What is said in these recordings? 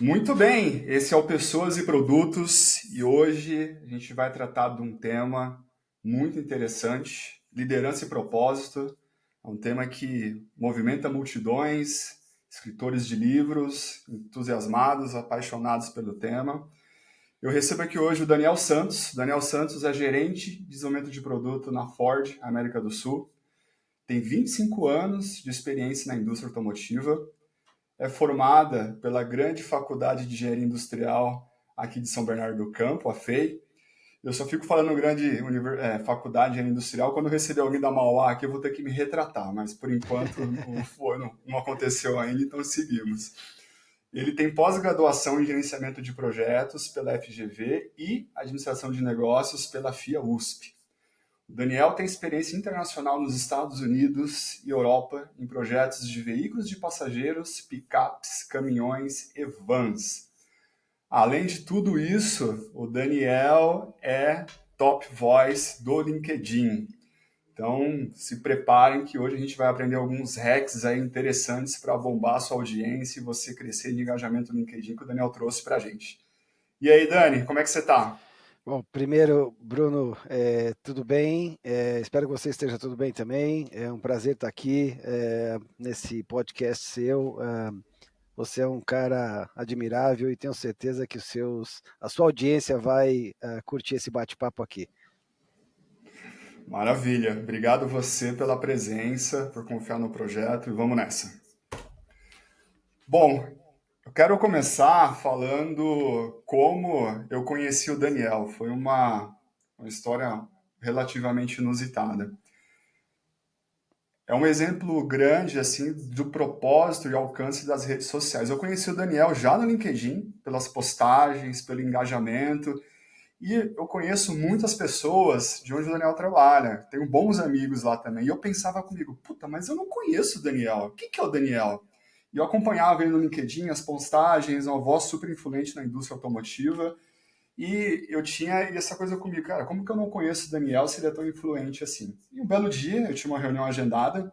Muito bem, esse é o Pessoas e Produtos e hoje a gente vai tratar de um tema muito interessante, liderança e propósito. É um tema que movimenta multidões, escritores de livros, entusiasmados, apaixonados pelo tema. Eu recebo aqui hoje o Daniel Santos. Daniel Santos é gerente de desenvolvimento de produto na Ford, América do Sul. Tem 25 anos de experiência na indústria automotiva, é formada pela grande Faculdade de Engenharia Industrial aqui de São Bernardo do Campo, a FEI. Eu só fico falando grande faculdade de engenharia industrial quando eu receber alguém da Mauá aqui eu vou ter que me retratar, mas por enquanto não aconteceu ainda, então seguimos. Ele tem pós-graduação em gerenciamento de projetos pela FGV e administração de negócios pela FIA USP. O Daniel tem experiência internacional nos Estados Unidos e Europa em projetos de veículos de passageiros, picapes, caminhões e vans. Além de tudo isso, o Daniel é top voice do LinkedIn. Então, se preparem que hoje a gente vai aprender alguns hacks aí interessantes para bombar a sua audiência e você crescer de engajamento no LinkedIn que o Daniel trouxe para a gente. E aí, Dani, como é que você está? Bom, primeiro, Bruno, tudo bem? Espero que você esteja tudo bem também. É um prazer estar aqui nesse podcast seu. Você é um cara admirável e tenho certeza que a sua audiência vai curtir esse bate-papo aqui. Maravilha. Obrigado você pela presença, por confiar no projeto e vamos nessa. Bom, eu quero começar falando como eu conheci o Daniel. Foi uma história relativamente inusitada. É um exemplo grande assim do propósito e alcance das redes sociais. Eu conheci o Daniel já no LinkedIn, pelas postagens, pelo engajamento, e eu conheço muitas pessoas de onde o Daniel trabalha. Tenho bons amigos lá também. E eu pensava comigo, puta, mas eu não conheço o Daniel. O que que é o Daniel? E eu acompanhava ele no LinkedIn, as postagens, uma voz super influente na indústria automotiva. E eu tinha essa coisa comigo, cara, como que eu não conheço o Daniel se ele é tão influente assim? E um belo dia, eu tinha uma reunião agendada,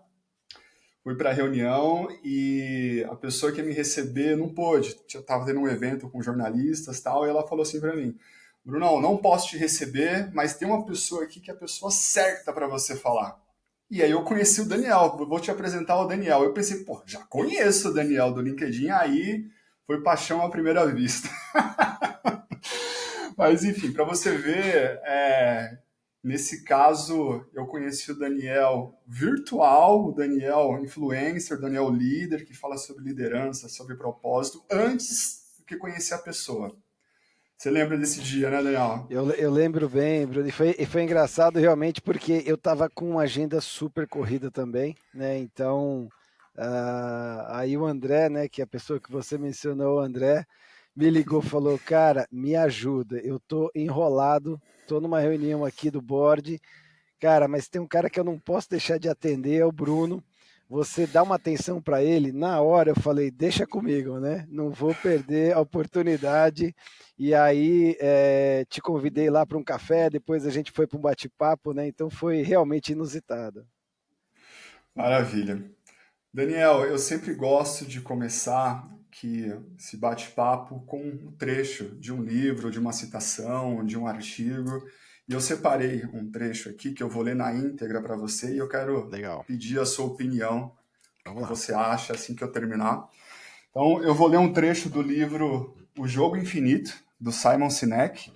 fui para a reunião e a pessoa que ia me receber não pôde. Eu estava tendo um evento com jornalistas e tal, e ela falou assim para mim, Brunão, não posso te receber, mas tem uma pessoa aqui que é a pessoa certa para você falar. E aí eu conheci o Daniel, vou te apresentar o Daniel. Eu pensei, pô, já conheço o Daniel do LinkedIn, aí foi paixão à primeira vista. Mas enfim, para você ver, nesse caso eu conheci o Daniel virtual, o Daniel influencer, o Daniel líder, que fala sobre liderança, sobre propósito, antes do que conhecer a pessoa. Você lembra desse dia, né, Daniel? Eu lembro bem, Bruno, e foi engraçado realmente porque eu estava com uma agenda super corrida também, né? Então, aí o André, né, que é a pessoa que você mencionou, o André, me ligou, falou, cara, me ajuda, eu tô enrolado, tô numa reunião aqui do board, cara, mas tem um cara que eu não posso deixar de atender, é o Bruno. Você dá uma atenção para ele, na hora eu falei, deixa comigo, né? Não vou perder a oportunidade. E aí te convidei lá para um café, depois a gente foi para um bate-papo, né? Então foi realmente inusitado. Maravilha. Daniel, eu sempre gosto de começar esse bate-papo com um trecho de um livro, de uma citação, de um artigo. E eu separei um trecho aqui que eu vou ler na íntegra para você e eu quero Legal, pedir a sua opinião, o vamos que lá. você acha assim que eu terminar. Então, eu vou ler um trecho do livro O Jogo Infinito, do Simon Sinek,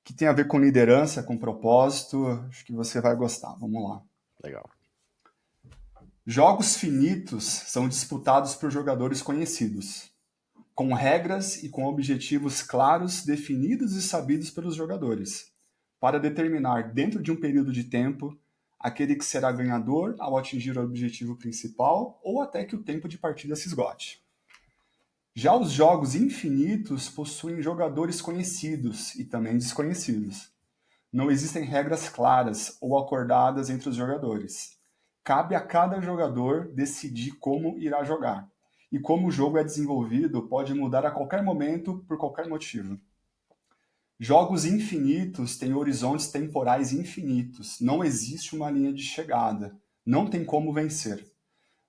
que tem a ver com liderança, com propósito. Acho que você vai gostar. Vamos lá. Legal. Jogos finitos são disputados por jogadores conhecidos, com regras e com objetivos claros, definidos e sabidos pelos jogadores, para determinar, dentro de um período de tempo, aquele que será ganhador ao atingir o objetivo principal ou até que o tempo de partida se esgote. Já os jogos infinitos possuem jogadores conhecidos e também desconhecidos. Não existem regras claras ou acordadas entre os jogadores. Cabe a cada jogador decidir como irá jogar. E como o jogo é desenvolvido, pode mudar a qualquer momento por qualquer motivo. Jogos infinitos têm horizontes temporais infinitos. Não existe uma linha de chegada. Não tem como vencer.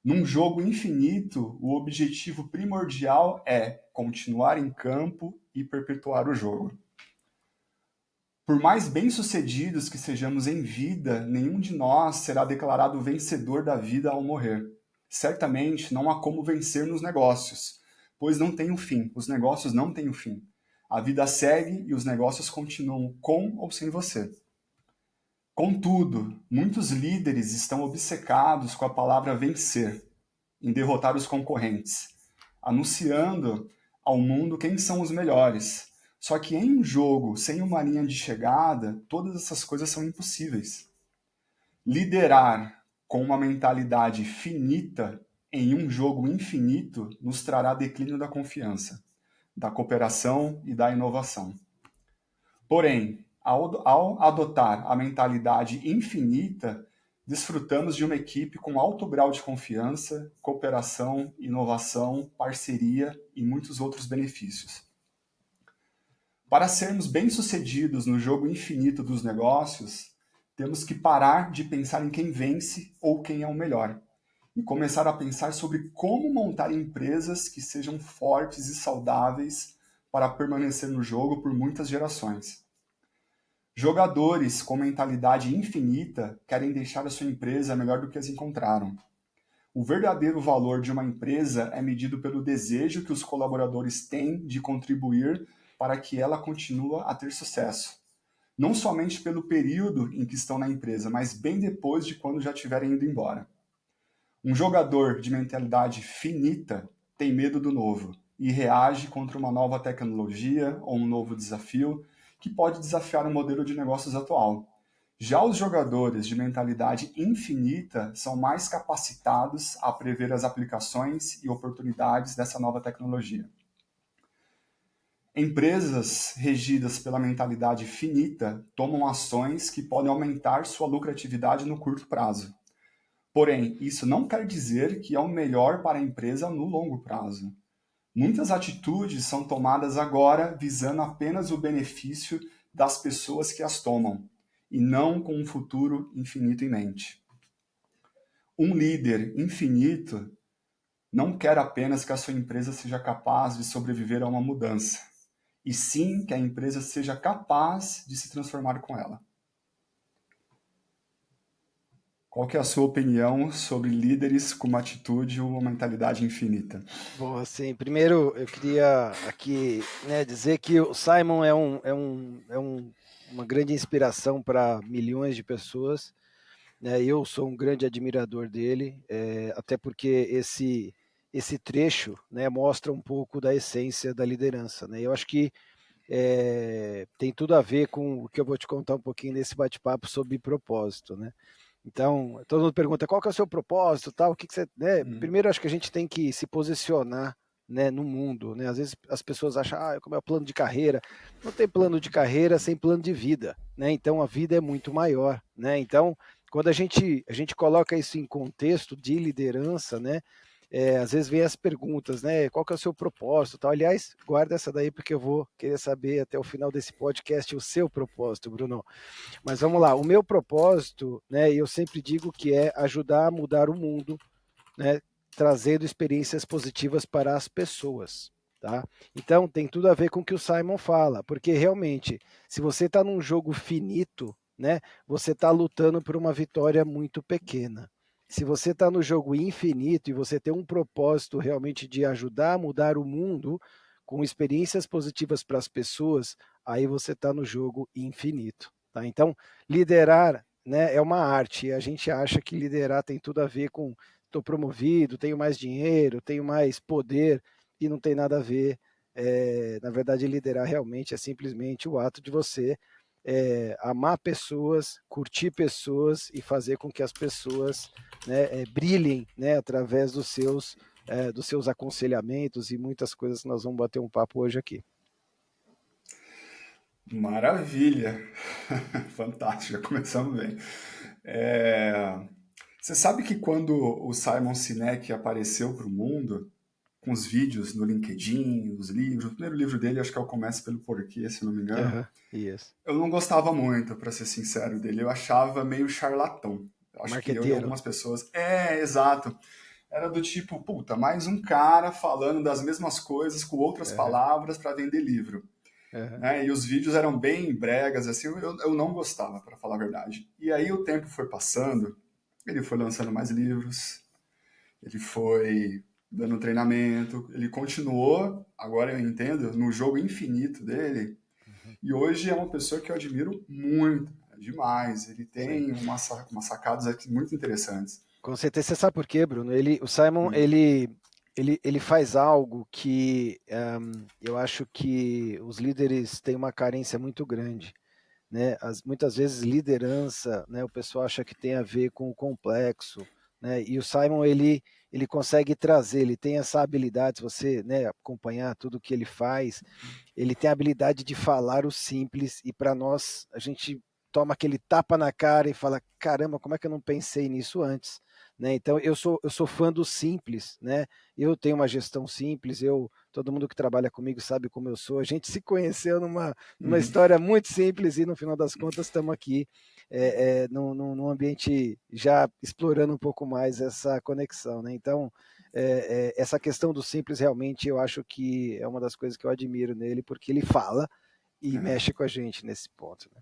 Num jogo infinito, o objetivo primordial é continuar em campo e perpetuar o jogo. Por mais bem-sucedidos que sejamos em vida, nenhum de nós será declarado vencedor da vida ao morrer. Certamente não há como vencer nos negócios, pois não tem um fim. Os negócios não têm um fim. A vida segue e os negócios continuam com ou sem você. Contudo, muitos líderes estão obcecados com a palavra vencer, em derrotar os concorrentes, anunciando ao mundo quem são os melhores. Só que em um jogo sem uma linha de chegada, todas essas coisas são impossíveis. Liderar com uma mentalidade finita em um jogo infinito nos trará declínio da confiança, da cooperação e da inovação. Porém, ao adotar a mentalidade infinita, desfrutamos de uma equipe com alto grau de confiança, cooperação, inovação, parceria e muitos outros benefícios. Para sermos bem-sucedidos no jogo infinito dos negócios, temos que parar de pensar em quem vence ou quem é o melhor e começar a pensar sobre como montar empresas que sejam fortes e saudáveis para permanecer no jogo por muitas gerações. Jogadores com mentalidade infinita querem deixar a sua empresa melhor do que as encontraram. O verdadeiro valor de uma empresa é medido pelo desejo que os colaboradores têm de contribuir para que ela continue a ter sucesso. Não somente pelo período em que estão na empresa, mas bem depois de quando já estiverem indo embora. Um jogador de mentalidade finita tem medo do novo e reage contra uma nova tecnologia ou um novo desafio que pode desafiar o modelo de negócios atual. Já os jogadores de mentalidade infinita são mais capacitados a prever as aplicações e oportunidades dessa nova tecnologia. Empresas regidas pela mentalidade finita tomam ações que podem aumentar sua lucratividade no curto prazo. Porém, isso não quer dizer que é o melhor para a empresa no longo prazo. Muitas atitudes são tomadas agora visando apenas o benefício das pessoas que as tomam, e não com um futuro infinito em mente. Um líder infinito não quer apenas que a sua empresa seja capaz de sobreviver a uma mudança, e sim que a empresa seja capaz de se transformar com ela. Qual que é a sua opinião sobre líderes com uma atitude ou uma mentalidade infinita? Bom, assim, primeiro eu queria aqui, né, dizer que o Simon uma grande inspiração para milhões de pessoas, né? Eu sou um grande admirador dele, até porque esse trecho, né, mostra um pouco da essência da liderança, né? Eu acho que tem tudo a ver com o que eu vou te contar um pouquinho nesse bate-papo sobre propósito, né? Então, todo mundo pergunta qual que é o seu propósito, tal, o que você, né? Primeiro, acho que a gente tem que se posicionar, né, no mundo, né? Às vezes as pessoas acham, como é o plano de carreira? Não tem plano de carreira sem plano de vida, né? Então a vida é muito maior, né? Então, quando a gente coloca isso em contexto de liderança, né? Às vezes vem as perguntas, né? Qual que é o seu propósito, tal. Aliás, guarda essa daí porque eu vou querer saber até o final desse podcast o seu propósito, Bruno. Mas vamos lá, o meu propósito, né, eu sempre digo que é ajudar a mudar o mundo, né, trazendo experiências positivas para as pessoas, tá? Então tem tudo a ver com o que o Simon fala, porque realmente, se você está num jogo finito, né, você está lutando por uma vitória muito pequena. Se você está no jogo infinito e você tem um propósito realmente de ajudar a mudar o mundo com experiências positivas para as pessoas, aí você está no jogo infinito. Tá? Então, liderar, né, é uma arte. E a gente acha que liderar tem tudo a ver com estou promovido, tenho mais dinheiro, tenho mais poder, e não tem nada a ver. Na verdade, liderar realmente é simplesmente o ato de você amar pessoas, curtir pessoas e fazer com que as pessoas, né, brilhem, né, através dos seus aconselhamentos e muitas coisas que nós vamos bater um papo hoje aqui. Maravilha! Fantástico, já começamos bem. Você sabe que quando o Simon Sinek apareceu para o mundo, com os vídeos no LinkedIn, os livros, o primeiro livro dele acho que é o Comece pelo Porquê, se não me engano, Yes. eu não gostava muito, para ser sincero, dele. Eu achava meio charlatão. Eu acho que eu e Marqueteiro. algumas pessoas... exato. era do tipo, puta, mais um cara falando das mesmas coisas com outras Aham, palavras para vender livro. aham. Né? E os vídeos eram bem bregas, assim, eu não gostava, para falar a verdade. E aí o tempo foi passando, ele foi lançando mais livros, ele foi dando treinamento, ele continuou, agora eu entendo, no jogo infinito dele, Uhum. e hoje é uma pessoa que eu admiro muito, demais. Ele Sim. tem umas sacadas aqui muito interessantes. Com certeza. Você sabe por quê, Bruno? O Simon, Hum, ele faz algo que eu acho que os líderes têm uma carência muito grande, né? Muitas vezes liderança, né? O pessoal acha que tem a ver com o complexo, né? E o Simon, ele consegue trazer, ele tem essa habilidade, se você, né, acompanhar tudo que ele faz, ele tem a habilidade de falar o simples e para nós, a gente toma aquele tapa na cara e fala, caramba, como é que eu não pensei nisso antes? Né? Então, eu sou fã do simples, né? Eu tenho uma gestão simples, todo mundo que trabalha comigo sabe como eu sou, a gente se conheceu numa uhum, história muito simples e no final das contas estamos aqui num ambiente já explorando um pouco mais essa conexão, né? Então, essa questão do simples realmente eu acho que é uma das coisas que eu admiro nele, porque ele fala e é. mexe com a gente nesse ponto, né?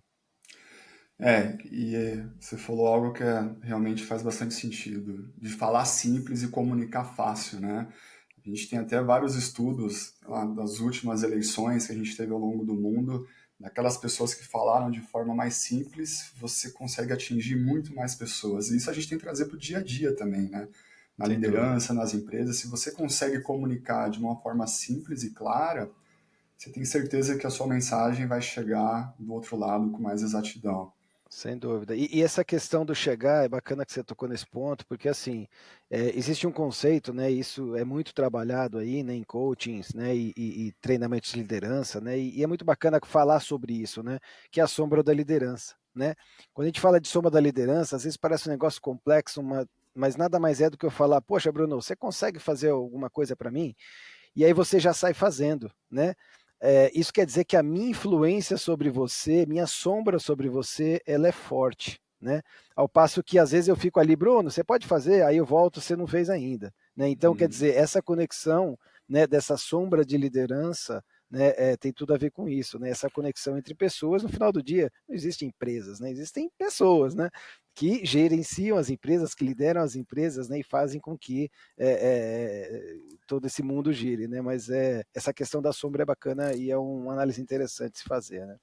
Você falou algo que realmente faz bastante sentido, de falar simples e comunicar fácil, né? A gente tem até vários estudos lá, das últimas eleições que a gente teve ao longo do mundo, daquelas pessoas que falaram de forma mais simples, você consegue atingir muito mais pessoas. E isso a gente tem que trazer para o dia a dia também, né? Na Sem dúvida. liderança, nas empresas, se você consegue comunicar de uma forma simples e clara, você tem certeza que a sua mensagem vai chegar do outro lado com mais exatidão. Sem dúvida. E essa questão do chegar, é bacana que você tocou nesse ponto, porque assim, existe um conceito, né? Isso é muito trabalhado aí, né, em coachings, né, e treinamentos de liderança, né? E é muito bacana falar sobre isso, né? Que é a sombra da liderança, né? Quando a gente fala de sombra da liderança, às vezes parece um negócio complexo, mas nada mais é do que eu falar, poxa, Bruno, você consegue fazer alguma coisa para mim? E aí você já sai fazendo, né? Isso quer dizer que a minha influência sobre você, minha sombra sobre você, ela é forte, né? Ao passo que às vezes eu fico ali, Bruno, você pode fazer, aí eu volto, você não fez ainda, né? Então quer Uhum. dizer, essa conexão, né, dessa sombra de liderança, né, tem tudo a ver com isso, né? Essa conexão entre pessoas. No final do dia, não existem empresas, né? Existem pessoas, né? Que gerenciam as empresas, que lideram as empresas, né? E fazem com que todo esse mundo gire, né? Mas essa questão da sombra é bacana e é uma análise interessante de se fazer, né?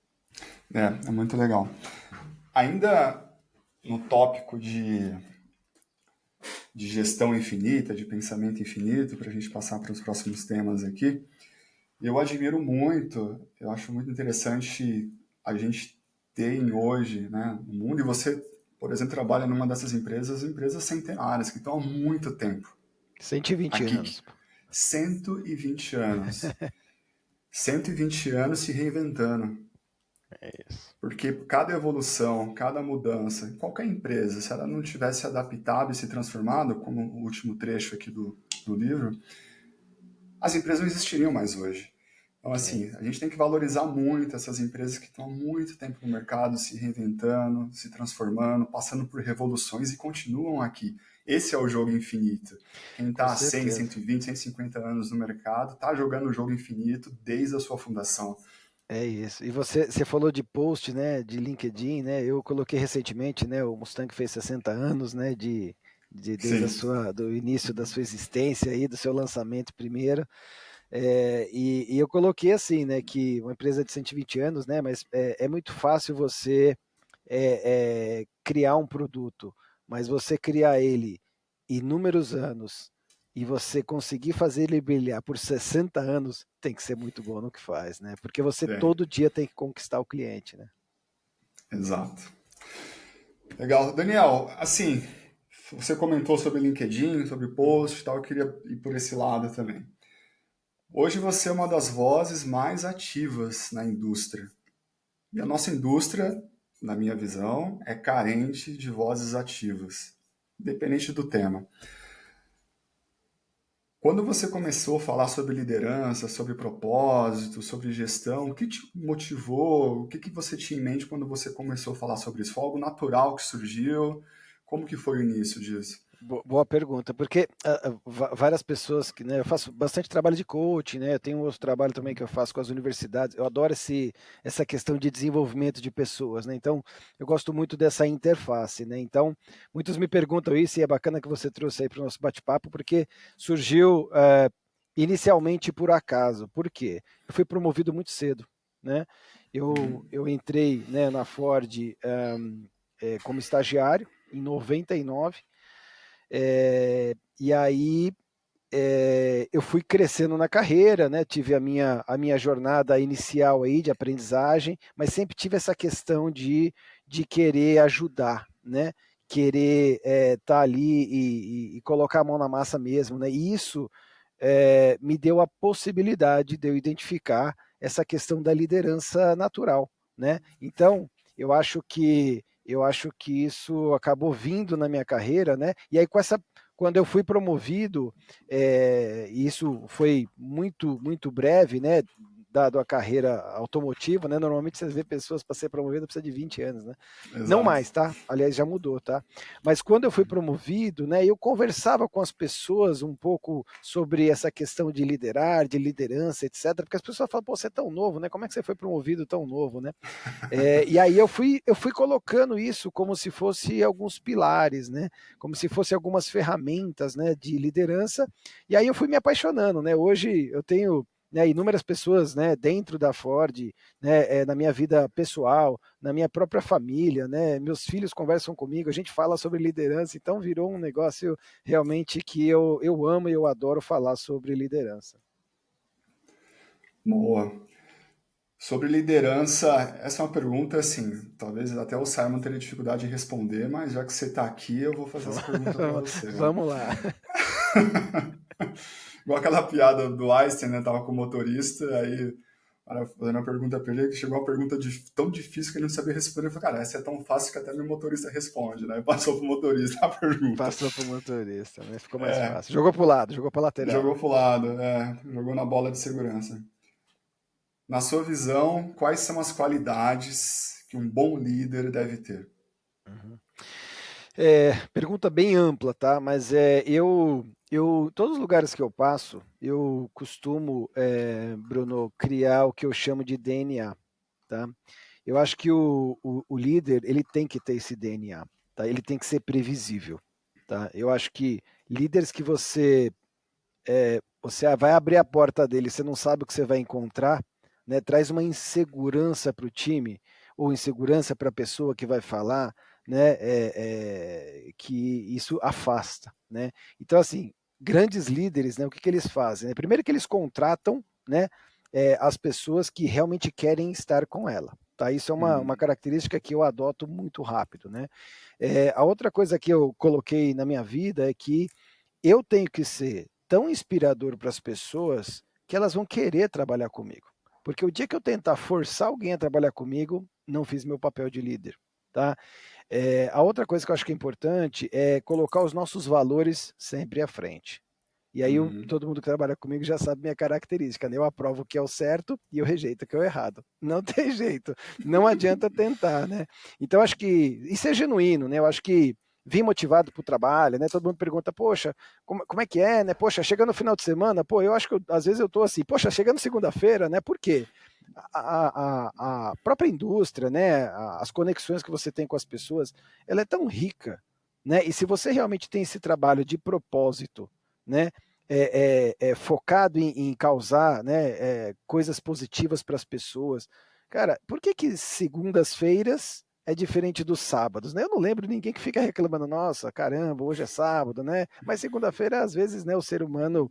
É muito legal. Ainda no tópico de gestão infinita, de pensamento infinito, para a gente passar para os próximos temas aqui, eu admiro muito, eu acho muito interessante a gente ter hoje, né, no mundo, e você, por exemplo, trabalha numa dessas empresas centenárias, que estão há muito tempo 120 aqui, anos. 120 anos. 120 anos se reinventando. É isso. Porque cada evolução, cada mudança, qualquer empresa, se ela não tivesse adaptado e se transformado, como o último trecho aqui do livro, as empresas não existiriam mais hoje. Então, É assim, isso. a gente tem que valorizar muito essas empresas que estão há muito tempo no mercado, se reinventando, se transformando, passando por revoluções e continuam aqui. Esse é o jogo infinito. Quem Com está há 100, certeza. 120, 150 anos no mercado está jogando o jogo infinito desde a sua fundação. É isso. E você falou de post, né, de LinkedIn, né? Eu coloquei recentemente, né, o Mustang fez 60 anos, né, desde Sim. do início da sua existência aí, do seu lançamento primeiro. E eu coloquei assim, né, que uma empresa de 120 anos, né, mas é muito fácil você criar um produto, mas você criar ele inúmeros anos e você conseguir fazer ele brilhar por 60 anos, tem que ser muito bom no que faz, né? Porque você Tem. todo dia tem que conquistar o cliente, né? Exato. Legal. Daniel, assim, você comentou sobre LinkedIn, sobre Uhum. post e tal, eu queria ir por esse lado também. Hoje você é uma das vozes mais ativas na indústria. E a nossa indústria, na minha visão, é carente de vozes ativas, independente do tema. Quando você começou a falar sobre liderança, sobre propósito, sobre gestão, o que te motivou? O que você tinha em mente quando você começou a falar sobre isso? Foi algo natural que surgiu? Como que foi o início disso? Boa pergunta, porque várias pessoas que, né, eu faço bastante trabalho de coaching, né, eu tenho um outro trabalho também que eu faço com as universidades, eu adoro essa questão de desenvolvimento de pessoas, né, então eu gosto muito dessa interface, né, então muitos me perguntam isso e é bacana que você trouxe aí para o nosso bate-papo, porque surgiu inicialmente por acaso, por quê? Eu fui promovido muito cedo, né, eu entrei, né, na Ford como estagiário em 99, e aí eu fui crescendo na carreira, né? Tive a minha jornada inicial aí de aprendizagem, mas sempre tive essa questão de querer ajudar, né? Querer estar ali e colocar a mão na massa mesmo, né? E isso me deu a possibilidade de eu identificar essa questão da liderança natural, né? Então, eu acho que isso acabou vindo na minha carreira, né? E aí quando eu fui promovido, isso foi muito muito breve, né? Dado a carreira automotiva, né? Normalmente você vê pessoas para ser promovido precisa de 20 anos, né? Não Exato. mais, tá? Aliás, já mudou, tá? Mas quando eu fui promovido, né, eu conversava com as pessoas um pouco sobre essa questão de liderar, de liderança, etc. Porque as pessoas falam, pô, você é tão novo, né? Como é que você foi promovido tão novo, né? E aí eu fui colocando isso como se fosse alguns pilares, né? Como se fosse algumas ferramentas, né, de liderança. E aí eu fui me apaixonando, né? Hoje eu tenho, né, inúmeras pessoas, né, dentro da Ford, né, na minha vida pessoal, na minha própria família, né? Meus filhos conversam comigo, a gente fala sobre liderança, então virou um negócio realmente que eu amo e eu adoro falar sobre liderança. Boa. Sobre liderança, essa é uma pergunta, assim, talvez até o Simon teria dificuldade de responder, mas já que você está aqui, eu vou fazer essa pergunta para você, né? Vamos lá. Igual aquela piada do Einstein, né? Tava com o motorista, aí o cara fazendo uma pergunta para ele, que chegou uma pergunta tão difícil que ele não sabia responder. Eu falei, cara, essa é tão fácil que até meu motorista responde, né? Passou pro motorista a pergunta. Passou para o motorista, né? Ficou mais É, fácil. Jogou para o lado, jogou para lateral. jogou pro lado, jogou na bola de segurança. Na sua visão, quais são as qualidades que um bom líder deve ter? Uhum. Pergunta bem ampla, tá? Mas todos os lugares que eu passo, eu costumo, Bruno, criar o que eu chamo de DNA, tá? Eu acho que o líder, ele tem que ter esse DNA, tá? Ele tem que ser previsível, tá? Eu acho que líderes que você vai abrir a porta dele, você não sabe o que você vai encontrar, né? Traz uma insegurança para o time, ou insegurança para a pessoa que vai falar, né? Que isso afasta, né? Então, assim, grandes líderes, né? O que eles fazem? Né? Primeiro que eles contratam, né? As pessoas que realmente querem estar com ela. Tá? Isso é uma Uhum. característica que eu adoto muito rápido, né? A outra coisa que eu coloquei na minha vida é que eu tenho que ser tão inspirador para as pessoas que elas vão querer trabalhar comigo. Porque o dia que eu tentar forçar alguém a trabalhar comigo, não fiz meu papel de líder. Tá? A outra coisa que eu acho que é importante é colocar os nossos valores sempre à frente. E aí Uhum. todo mundo que trabalha comigo já sabe minha característica, né? Eu aprovo o que é o certo e eu rejeito o que é o errado. Não tem jeito, não adianta tentar, né? Então acho que isso é genuíno, né? Eu acho que vim motivado para o trabalho, né? Todo mundo pergunta, poxa, como é que é, né? Poxa, chega no final de semana, pô, eu acho que às vezes eu tô assim, poxa, chegando segunda-feira, né? Por quê? A própria indústria, né? As conexões que você tem com as pessoas, ela é tão rica, né? E se você realmente tem esse trabalho de propósito, né? Focado em causar, né, coisas positivas para as pessoas. Cara, por que segundas-feiras é diferente dos sábados, né? Eu não lembro ninguém que fica reclamando, nossa, caramba, hoje é sábado, né? Mas segunda-feira, às vezes, né, o ser humano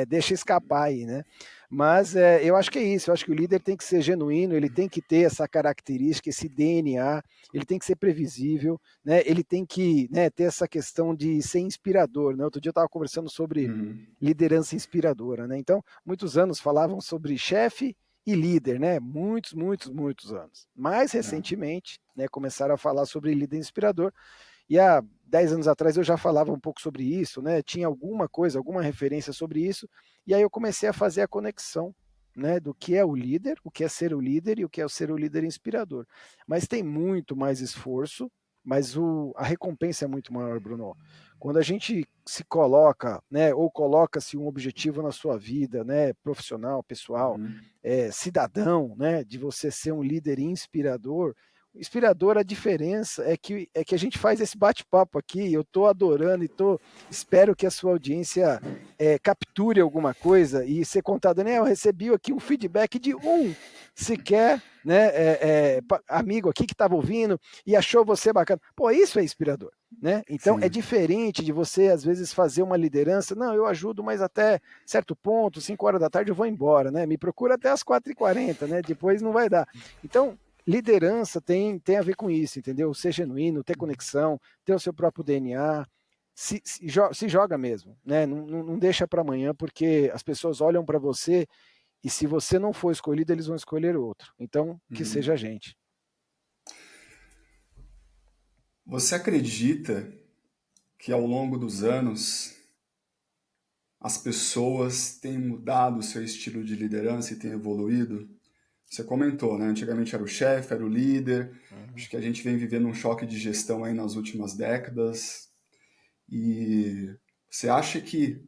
deixa escapar aí, né? Mas eu acho que é isso, eu acho que o líder tem que ser genuíno, ele tem que ter essa característica, esse DNA, ele tem que ser previsível, né? Ele tem que, né, ter essa questão de ser inspirador, né? Outro dia eu estava conversando sobre Uhum. liderança inspiradora, né? Então, muitos anos falavam sobre chefe e líder, né? Muitos, muitos, muitos anos. Mais É. recentemente, né, começaram a falar sobre líder inspirador. E há 10 anos atrás eu já falava um pouco sobre isso, né? Tinha alguma coisa, alguma referência sobre isso, e aí eu comecei a fazer a conexão, né, do que é o líder, o que é ser o líder e o que é ser o líder inspirador. Mas tem muito mais esforço, mas a recompensa é muito maior, Bruno. Quando a gente se coloca, né, ou coloca-se um objetivo na sua vida, né, profissional, pessoal, Uhum. cidadão, né, de você ser um líder inspirador. Inspirador, a diferença é que a gente faz esse bate-papo aqui, eu estou adorando e espero que a sua audiência capture alguma coisa e ser contado, né, eu recebi aqui um feedback de sequer, né, amigo aqui que estava ouvindo e achou você bacana. Pô, isso é inspirador. Né? Então é Sim. diferente de você às vezes fazer uma liderança, não, eu ajudo, mas até certo ponto, 5 horas da tarde eu vou embora, né? Me procura até as 4h40, né? Depois não vai dar. Então, liderança tem a ver com isso, entendeu? Ser genuíno, ter conexão, ter o seu próprio DNA, se joga mesmo, né? Não deixa para amanhã, porque as pessoas olham para você e se você não for escolhido, eles vão escolher outro. Então, que Uhum. seja a gente. Você acredita que ao longo dos anos as pessoas têm mudado o seu estilo de liderança e têm evoluído? Você comentou, né? Antigamente era o chefe, era o líder. Acho que a gente vem vivendo um choque de gestão aí nas últimas décadas. E você acha que,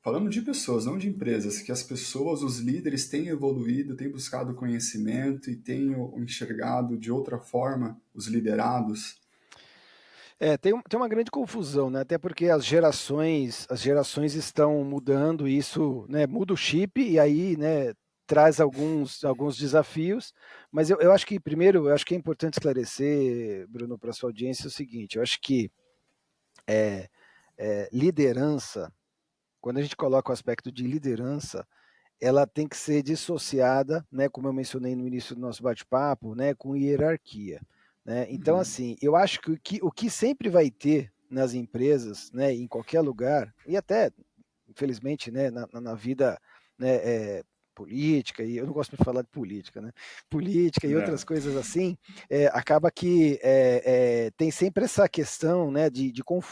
falando de pessoas, não de empresas, que as pessoas, os líderes têm evoluído, têm buscado conhecimento e têm enxergado de outra forma os liderados? Tem uma grande confusão, né? Até porque as gerações estão mudando, e isso, né, muda o chip e aí, né, traz alguns desafios. Mas eu acho que, primeiro, eu acho que é importante esclarecer, Bruno, para a sua audiência o seguinte: eu acho que liderança, quando a gente coloca o aspecto de liderança, ela tem que ser dissociada, né, como eu mencionei no início do nosso bate-papo, né, com hierarquia. Né? Então, Uhum. assim, eu acho que o que sempre vai ter nas empresas, né, em qualquer lugar, e até, infelizmente, né, na vida, né, política, e eu não gosto de falar de política, né? Política e outras É. coisas assim, acaba que tem sempre essa questão, né,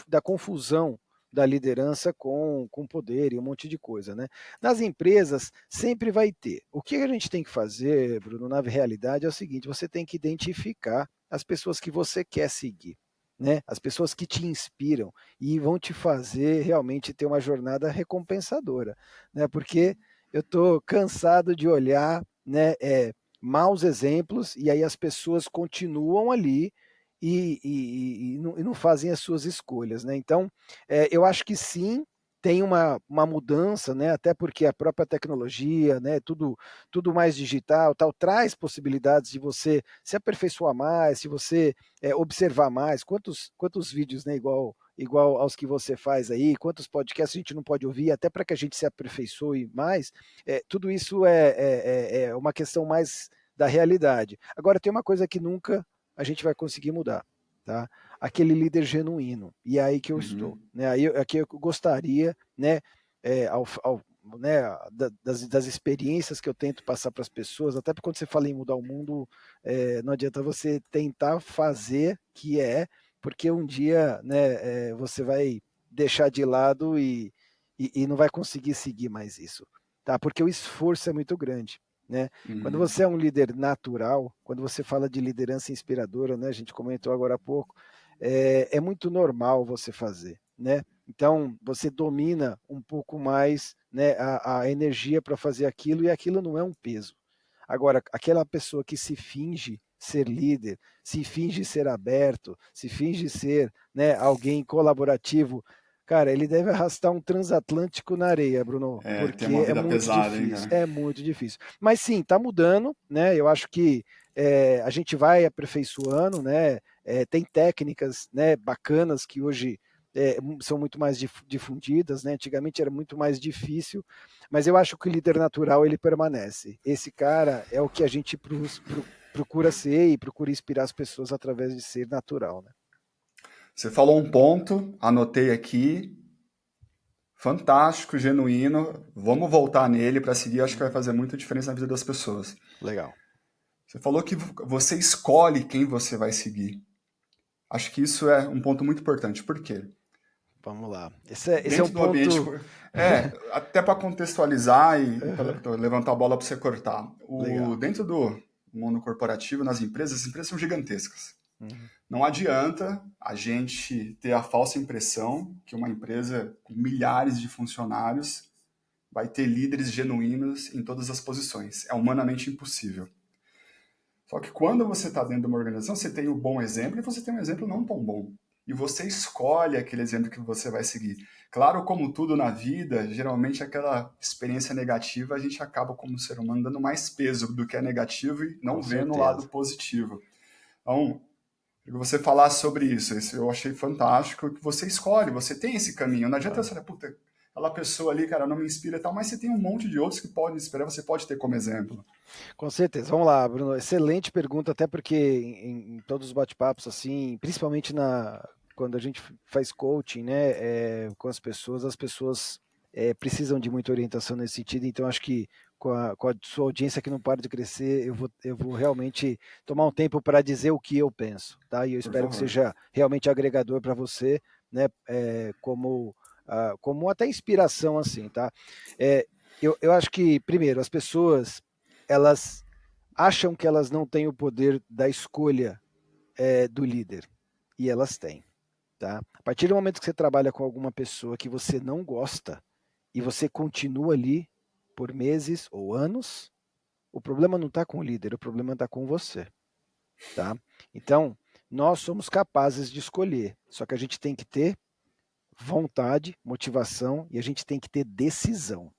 da confusão da liderança com poder e um monte de coisa, né? Nas empresas sempre vai ter. O que a gente tem que fazer, Bruno, na realidade é o seguinte: você tem que identificar as pessoas que você quer seguir, né? As pessoas que te inspiram e vão te fazer realmente ter uma jornada recompensadora, né? Porque eu estou cansado de olhar, né, maus exemplos e aí as pessoas continuam ali e não fazem as suas escolhas, né? Então, eu acho que sim, tem uma mudança, né? Até porque a própria tecnologia, né? Tudo mais digital, tal, traz possibilidades de você se aperfeiçoar mais, se você observar mais. Quantos vídeos, né? Igual aos que você faz aí, quantos podcasts a gente não pode ouvir, até para que a gente se aperfeiçoe mais. Tudo isso é uma questão mais da realidade. Agora, tem uma coisa que nunca a gente vai conseguir mudar, tá? Aquele líder genuíno. E é aí que eu estou. Uhum. Né? Aqui eu gostaria, né, né, das experiências que eu tento passar para as pessoas, até porque quando você fala em mudar o mundo, não adianta você tentar fazer porque um dia, né, você vai deixar de lado e não vai conseguir seguir mais isso, tá? Porque o esforço é muito grande. Né? Quando Uhum. você é um líder natural, quando você fala de liderança inspiradora, né, a gente comentou agora há pouco, é muito normal você fazer. Né? Então, você domina um pouco mais, né, a energia para fazer aquilo e aquilo não é um peso. Agora, aquela pessoa que se finge ser líder, se finge ser aberto, se finge ser, né, alguém colaborativo, cara, ele deve arrastar um transatlântico na areia, Bruno, Tem porque uma é vida muito pesada, hein, difícil, cara? é muito difícil. Mas sim, está mudando, né? Eu acho que a gente vai aperfeiçoando, né? Tem técnicas, né, bacanas que hoje são muito mais difundidas, né? Antigamente era muito mais difícil, mas eu acho que o líder natural ele permanece. Esse cara é o que a gente procura ser e procura inspirar as pessoas através de ser natural, né? Você falou um ponto, anotei aqui, fantástico, genuíno. Vamos voltar nele para seguir, acho que vai fazer muita diferença na vida das pessoas. Legal. Você falou que você escolhe quem você vai seguir. Acho que isso é um ponto muito importante. Por quê? Vamos lá. Esse é um Dentro do ambiente. ponto Até para contextualizar e para levantar a bola para você cortar. legal. Dentro do mundo corporativo, nas empresas, as empresas são gigantescas. Uhum. Não adianta a gente ter a falsa impressão que uma empresa com milhares de funcionários vai ter líderes genuínos em todas as posições. É humanamente impossível. Só que quando você está dentro de uma organização, você tem um bom exemplo e você tem um exemplo não tão bom. E você escolhe aquele exemplo que você vai seguir. Claro, como tudo na vida, geralmente aquela experiência negativa a gente acaba como ser humano dando mais peso do que é negativo e não vendo o lado positivo. Então, queria você falar sobre isso. Isso eu achei fantástico, que você escolhe, você tem esse caminho. Não adianta você falar, puta, aquela pessoa ali, cara, não me inspira e tal, mas você tem um monte de outros que podem inspirar, você pode ter como exemplo. Com certeza. Vamos lá, Bruno. Excelente pergunta, até porque em todos os bate-papos, assim, principalmente quando a gente faz coaching, né, com as pessoas precisam de muita orientação nesse sentido, então acho que com a sua audiência que não para de crescer, eu vou realmente tomar um tempo para dizer o que eu penso, tá? E eu espero que seja realmente agregador para você, né, como até inspiração, assim, tá? Eu acho que, primeiro, as pessoas elas acham que elas não têm o poder da escolha do líder, e elas têm. Tá? A partir do momento que você trabalha com alguma pessoa que você não gosta e você continua ali por meses ou anos, o problema não está com o líder, o problema está com você. Tá? Então, nós somos capazes de escolher, só que a gente tem que ter vontade, motivação e a gente tem que ter decisão.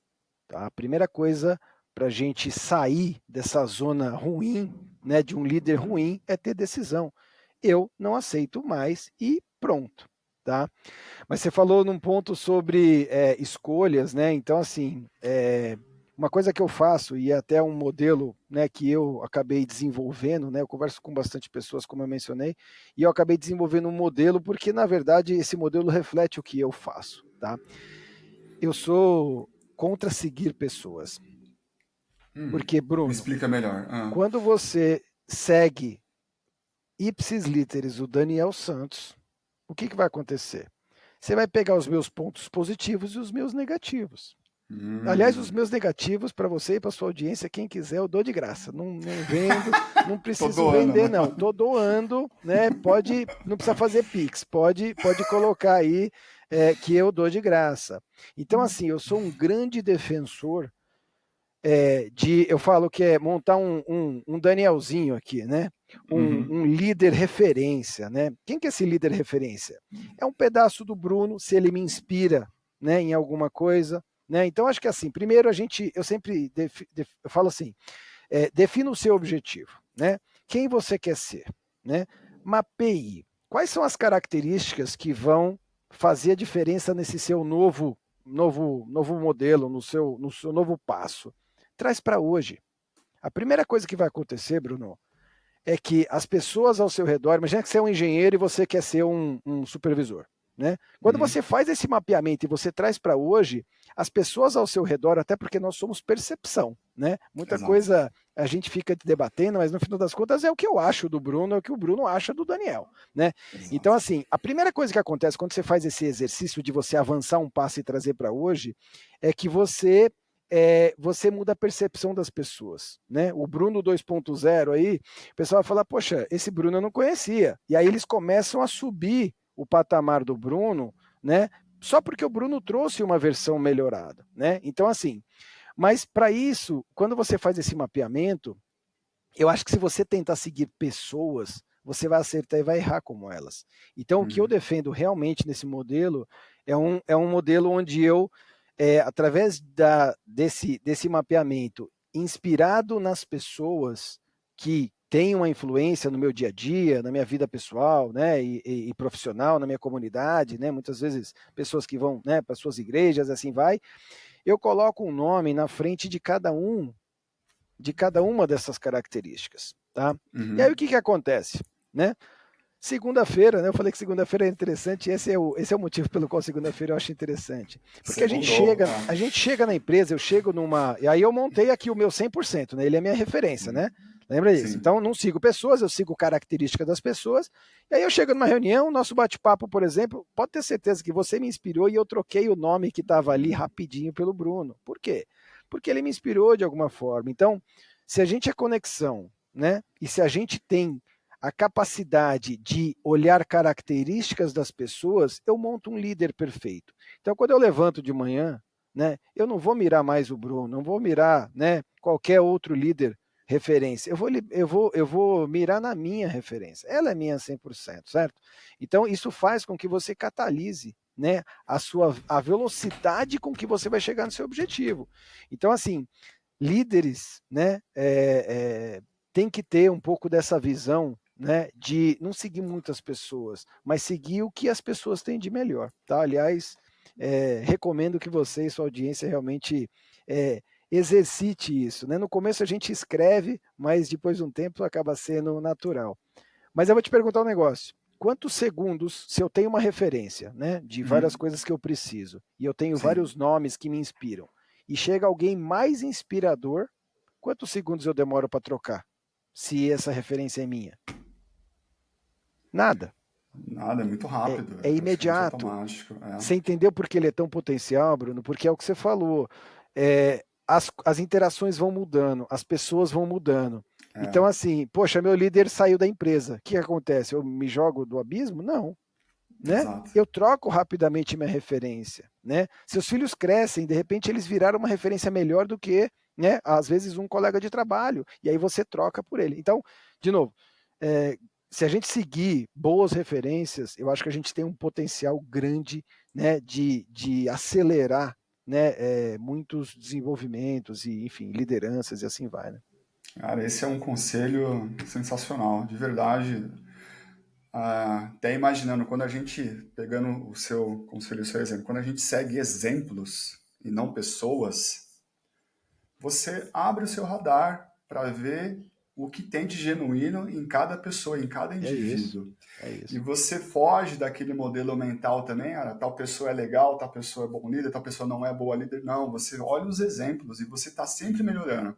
Tá? A primeira coisa para a gente sair dessa zona ruim, né, de um líder ruim, é ter decisão. Eu não aceito mais e pronto. Tá? Mas você falou num ponto sobre escolhas, né? Então, assim, uma coisa que eu faço, e é até um modelo, né, que eu acabei desenvolvendo, né? Eu converso com bastante pessoas, como eu mencionei, e eu acabei desenvolvendo um modelo, porque, na verdade, esse modelo reflete o que eu faço. Tá? Eu sou contra seguir pessoas. Porque, Me Bruno, explica melhor. quando você segue ipsis literis o Daniel Santos, o que vai acontecer? Você vai pegar os meus pontos positivos e os meus negativos. Aliás, os meus negativos, para você e para sua audiência, quem quiser, eu dou de graça. Não vendo, não preciso vender, não. Estou doando, né? Não precisa fazer Pix, pode colocar aí que eu dou de graça. Então, assim, eu sou um grande defensor eu falo que é montar um Danielzinho aqui, né? Um líder referência, né? Quem que é esse líder referência? É um pedaço do Bruno, se ele me inspira, né, em alguma coisa, né? Então acho que assim, primeiro eu sempre eu falo assim, defina o seu objetivo, né? Quem você quer ser, né? Mapeie quais são as características que vão fazer a diferença nesse seu novo modelo, no seu novo passo. Traz para hoje. A primeira coisa que vai acontecer, Bruno, é que as pessoas ao seu redor, imagina que você é um engenheiro e você quer ser um supervisor. Né? Quando você faz esse mapeamento e você traz para hoje, as pessoas ao seu redor, até porque nós somos percepção, né? Muita coisa a gente fica debatendo, mas no final das contas é o que eu acho do Bruno, é o que o Bruno acha do Daniel, né? Então, assim, a primeira coisa que acontece quando você faz esse exercício de você avançar um passo e trazer para hoje, é que você muda a percepção das pessoas, né? O Bruno 2.0 aí, o pessoal vai falar, poxa, esse Bruno eu não conhecia. E aí eles começam a subir o patamar do Bruno, né? Só porque o Bruno trouxe uma versão melhorada, né? Então, assim, mas para isso, quando você faz esse mapeamento, eu acho que se você tentar seguir pessoas, você vai acertar e vai errar como elas. Então, o que eu defendo realmente nesse modelo é um modelo onde eu, através desse mapeamento, inspirado nas pessoas que têm uma influência no meu dia a dia, na minha vida pessoal, né, e profissional, na minha comunidade, né, muitas vezes pessoas que vão, né, para suas igrejas, assim vai, eu coloco um nome na frente de cada uma dessas características, tá? E aí o que acontece, né? Segunda-feira, né? Eu falei que segunda-feira é interessante, esse é o motivo pelo qual segunda-feira eu acho interessante. Porque a gente chega na empresa, eu chego e aí eu montei aqui o meu 100%, né? Ele é minha referência, né? Lembra disso? Sim. Então, não sigo pessoas, eu sigo características das pessoas. E aí eu chego numa reunião, nosso bate-papo, por exemplo, pode ter certeza que você me inspirou e eu troquei o nome que estava ali rapidinho pelo Bruno. Por quê? Porque ele me inspirou de alguma forma. Então, se a gente é conexão, né? E se a gente tem a capacidade de olhar características das pessoas, eu monto um líder perfeito. Então, quando eu levanto de manhã, né, eu não vou mirar mais o Bruno, não vou mirar, né, qualquer outro líder referência. Eu vou mirar na minha referência. Ela é minha 100%, certo? Então, isso faz com que você catalise, né, a velocidade com que você vai chegar no seu objetivo. Então, assim, líderes, né, tem que ter um pouco dessa visão, né, de não seguir muitas pessoas, mas seguir o que as pessoas têm de melhor, tá? Aliás, recomendo que você e sua audiência realmente exercite isso, né? No começo a gente escreve, mas depois de um tempo acaba sendo natural. Mas eu vou te perguntar um negócio. Quantos segundos, se eu tenho uma referência, né, de várias coisas que eu preciso, e eu tenho Sim. vários nomes que me inspiram, e chega alguém mais inspirador, quantos segundos eu demoro para trocar? Se essa referência é minha? Nada. Nada, é muito rápido, É é praticamente imediato. automático. Você entendeu por que ele é tão potencial, Bruno? Porque é o que você falou. As interações vão mudando, as pessoas vão mudando. Então, assim, poxa, meu líder saiu da empresa. O que acontece? Eu me jogo do abismo? Não. Né? Exato. Eu troco rapidamente minha referência. Né? Seus filhos crescem, de repente eles viraram uma referência melhor do que, né, às vezes, um colega de trabalho. E aí você troca por ele. Então, de novo, se a gente seguir boas referências, eu acho que a gente tem um potencial grande, né, de acelerar, né, muitos desenvolvimentos e, enfim, lideranças e assim vai. Né? Cara, esse é um conselho sensacional, de verdade. Até imaginando, quando a gente, pegando o seu conselho, o seu exemplo, quando a gente segue exemplos e não pessoas, você abre o seu radar para ver o que tem de genuíno em cada pessoa, em cada É isso, indivíduo. é E isso. você foge daquele modelo mental também, tal pessoa é legal, tal pessoa é bom líder, tal pessoa não é boa líder. Não, você olha os exemplos e você está sempre melhorando.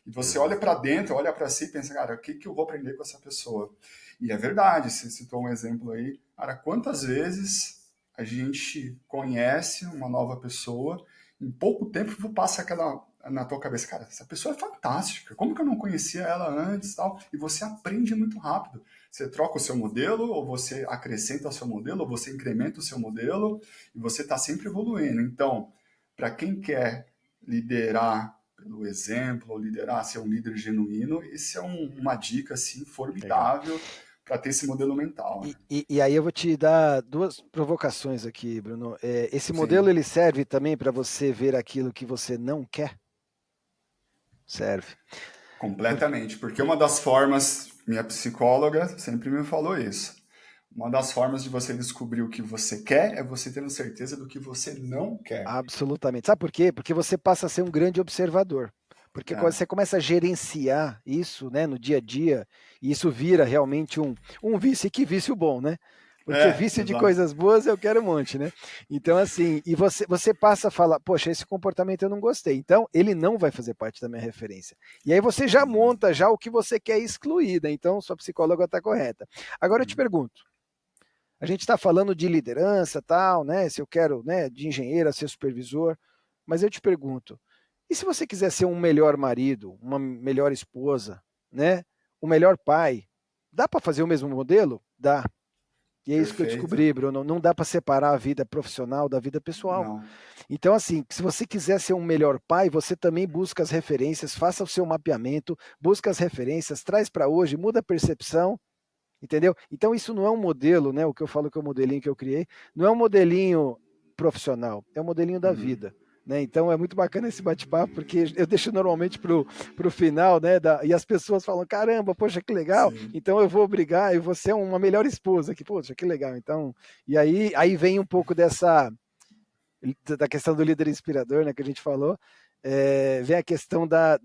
E você olha Exato. para dentro, olha para si e pensa, cara, o que, que eu vou aprender com essa pessoa? E é verdade, você citou um exemplo aí. Cara, quantas vezes a gente conhece uma nova pessoa, em pouco tempo passa aquela na tua cabeça, cara, essa pessoa é fantástica, como que eu não conhecia ela antes, tal? E você aprende muito rápido. Você troca o seu modelo, ou você acrescenta o seu modelo, ou você incrementa o seu modelo, e você está sempre evoluindo. Então, para quem quer liderar pelo exemplo, ou liderar, ser um líder genuíno, esse é uma dica assim, Legal. formidável para ter esse modelo mental. Né? E aí eu vou te dar duas provocações aqui, Bruno. Esse modelo Sim, ele serve também para você ver aquilo que você não quer? Serve. Porque, completamente. Porque uma das formas, minha psicóloga sempre me falou isso. Uma das formas de você descobrir o que você quer é você tendo certeza do que você não quer. absolutamente. Sabe por quê? Porque você passa a ser um grande observador. Porque quando É, você começa a gerenciar isso, né, no dia a dia, e isso vira realmente um vício, e que vício bom, né? Porque vício de exato. coisas boas eu quero um monte, né? Então, assim, e você passa a falar, poxa, esse comportamento eu não gostei, então ele não vai fazer parte da minha referência. E aí você já monta já o que você quer excluir, né? Então, sua psicóloga está correta. Agora eu te pergunto, a gente está falando de liderança, tal, né? Se eu quero, né, de engenheiro a ser supervisor, mas eu te pergunto, e se você quiser ser um melhor marido, uma melhor esposa, né? Um melhor pai, dá para fazer o mesmo modelo? Dá. E é isso que eu Perfeito. descobri, Bruno. Não dá para separar a vida profissional da vida pessoal. Não. Então, assim, se você quiser ser um melhor pai, você também busca as referências, faça o seu mapeamento, busca as referências, traz para hoje, muda a percepção. Entendeu? Então, isso não é um modelo, né? O que eu falo que é o modelinho que eu criei, não é um modelinho profissional, é um modelinho da Uhum. vida. Né? Então é muito bacana esse bate-papo, porque eu deixo normalmente para o final, né? E as pessoas falam: caramba, poxa, que legal, Sim. então eu vou brigar, eu vou ser uma melhor esposa, que, poxa, que legal. Então, e aí vem um pouco da questão do líder inspirador, né, que a gente falou, vem a questão da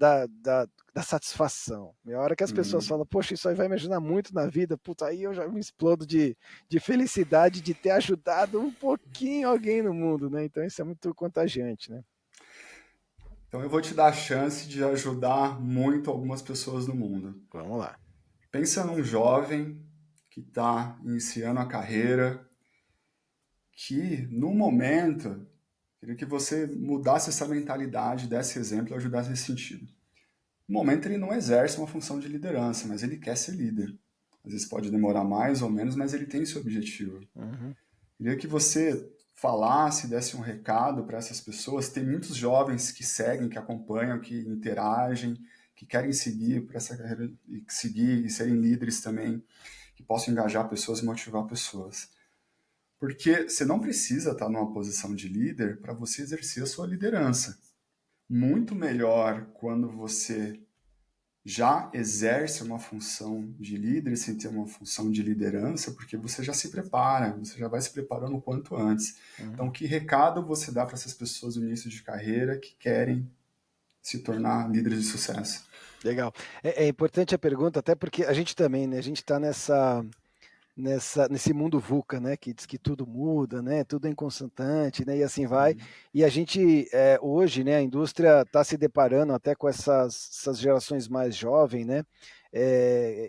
satisfação. A hora que as pessoas Uhum. falam, poxa, isso aí vai me ajudar muito na vida, puta, aí eu já me explodo de felicidade de ter ajudado um pouquinho alguém no mundo, né? Então isso é muito contagiante, né? Então eu vou te dar a chance de ajudar muito algumas pessoas no mundo. Vamos lá. Pensa num jovem que está iniciando a carreira, que no momento, queria que você mudasse essa mentalidade, desse exemplo e ajudasse nesse sentido. No momento ele não exerce uma função de liderança, mas ele quer ser líder. Às vezes pode demorar mais ou menos, mas ele tem esse objetivo. Uhum. Queria que você falasse, desse um recado para essas pessoas. Tem muitos jovens que seguem, que acompanham, que interagem, que querem seguir para essa carreira e seguir e serem líderes também, que possam engajar pessoas e motivar pessoas. Porque você não precisa estar numa posição de líder para você exercer a sua liderança. Muito melhor quando você já exerce uma função de líder sem ter uma função de liderança, porque você já se prepara, você já vai se preparando o quanto antes. Então, que recado você dá para essas pessoas no início de carreira que querem se tornar líderes de sucesso? Legal. É importante a pergunta, até porque a gente também, né? A gente está nesse mundo VUCA, né, que diz que tudo muda, né, tudo é inconstante, né, e assim vai. E a gente, hoje, né, a indústria está se deparando até com essas gerações mais jovens, né,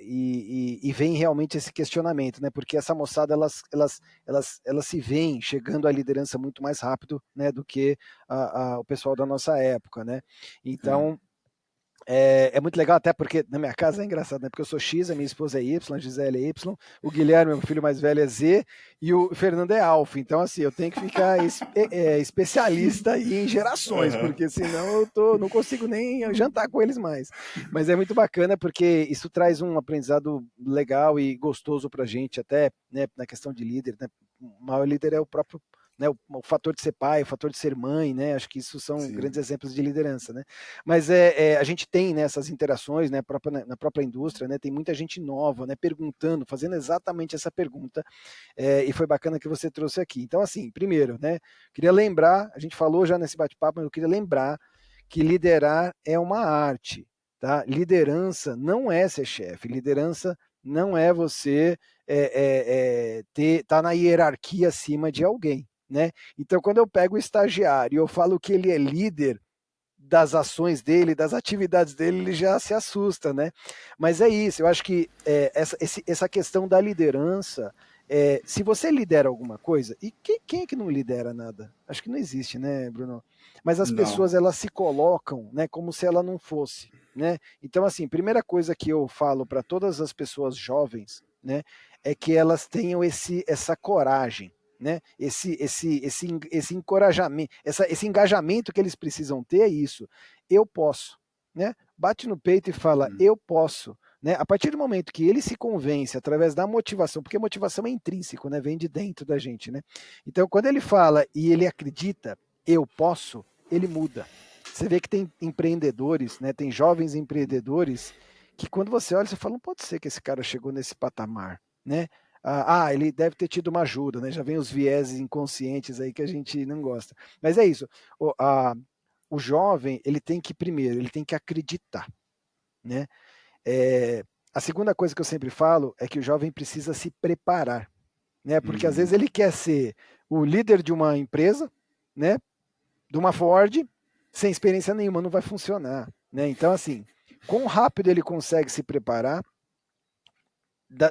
e vem realmente esse questionamento, né, porque essa moçada, elas se veem chegando à liderança muito mais rápido, né, do que o pessoal da nossa época, né. Então, é muito legal, até porque na minha casa é engraçado, né? Porque eu sou X, a minha esposa é Y, a Gisele é Y, o Guilherme, meu filho mais velho, é Z, e o Fernando é Alfa. Então, assim, eu tenho que ficar especialista aí em gerações, porque senão não consigo nem jantar com eles mais. Mas é muito bacana, porque isso traz um aprendizado legal e gostoso pra gente, até, né, na questão de líder, né? O maior líder é o próprio, né, o fator de ser pai, o fator de ser mãe, né? Acho que isso são Sim. grandes exemplos de liderança, né? Mas a gente tem, né, essas interações, né, na própria indústria, né, tem muita gente nova, né, perguntando, fazendo exatamente essa pergunta, e foi bacana que você trouxe aqui. Então, assim, primeiro, né, queria lembrar, a gente falou já nesse bate-papo, mas eu queria lembrar que liderar é uma arte, tá? Liderança não é ser chefe, liderança não é você tá na hierarquia acima de alguém, né? Então, quando eu pego o estagiário e eu falo que ele é líder das ações dele, das atividades dele, ele já se assusta, né? Mas é isso, eu acho que essa questão da liderança, se você lidera alguma coisa, e quem é que não lidera nada? Acho que não existe, né, Bruno? Mas as pessoas, Não. elas se colocam, né, como se ela não fosse, né? Então, assim, primeira coisa que eu falo para todas as pessoas jovens, né, é que elas tenham essa coragem, né? Esse encorajamento, esse engajamento que eles precisam ter é isso. Eu posso, né? Bate no peito e fala, eu posso. Né? A partir do momento que ele se convence através da motivação, porque a motivação é intrínseco, né? Vem de dentro da gente, né? Então, quando ele fala e ele acredita, eu posso, ele muda. Você vê que tem empreendedores, né? Tem jovens empreendedores que quando você olha, você fala, não pode ser que esse cara chegou nesse patamar, né? Ele deve ter tido uma ajuda, né? Já vem os vieses inconscientes aí que a gente não gosta. Mas é isso. O jovem, ele tem que, primeiro, ele tem que acreditar, né? A segunda coisa que eu sempre falo é que o jovem precisa se preparar, né? Porque às vezes ele quer ser o líder de uma empresa, né? De uma Ford, sem experiência nenhuma, não vai funcionar, né? Então, assim, quão rápido ele consegue se preparar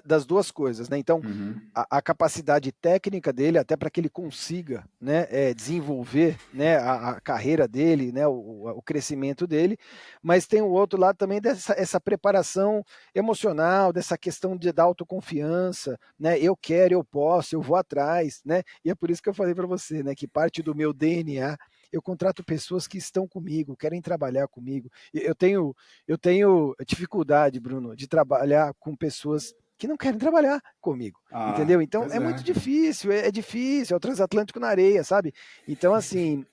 das duas coisas, né? Então, a capacidade técnica dele, até para que ele consiga, né, desenvolver, né, a carreira dele, né, o crescimento dele, mas tem o outro lado também essa preparação emocional, dessa questão da autoconfiança, né? Eu quero, eu posso, eu vou atrás, né? E é por isso que eu falei para você, né, que parte do meu DNA eu contrato pessoas que estão comigo, querem trabalhar comigo. Eu tenho dificuldade, Bruno, de trabalhar com pessoas que não querem trabalhar comigo, entendeu? Então Pois é é. muito difícil, é difícil, é o transatlântico na areia, sabe? Então, assim,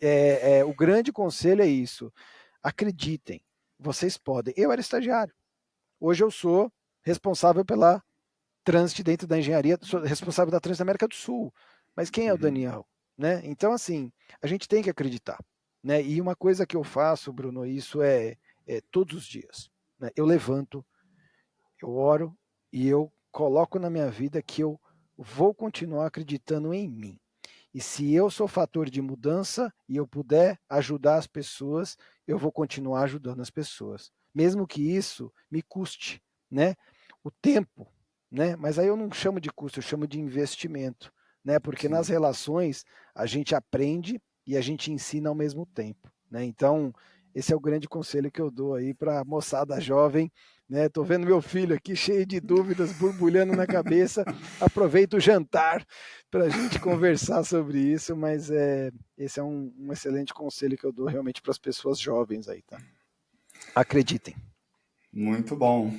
o grande conselho é isso, acreditem, vocês podem. Eu era estagiário, hoje eu sou responsável pela trânsito dentro da engenharia, sou responsável da trânsito da América do Sul, mas quem é o Daniel? Né? Então, assim, a gente tem que acreditar, né? E uma coisa que eu faço, Bruno, isso é todos os dias, né? Eu levanto, eu oro e eu coloco na minha vida que eu vou continuar acreditando em mim. E se eu sou fator de mudança e eu puder ajudar as pessoas, eu vou continuar ajudando as pessoas, mesmo que isso me custe, né? O tempo, né? Mas aí eu não chamo de custo, eu chamo de investimento, né? Porque nas Sim. relações a gente aprende e a gente ensina ao mesmo tempo, né? Então esse é o grande conselho que eu dou aí para a moçada jovem, né? Tô vendo meu filho aqui cheio de dúvidas, borbulhando na cabeça. Aproveita o jantar para a gente conversar sobre isso, mas esse é um excelente conselho que eu dou realmente para as pessoas jovens aí, tá? Acreditem. Muito bom.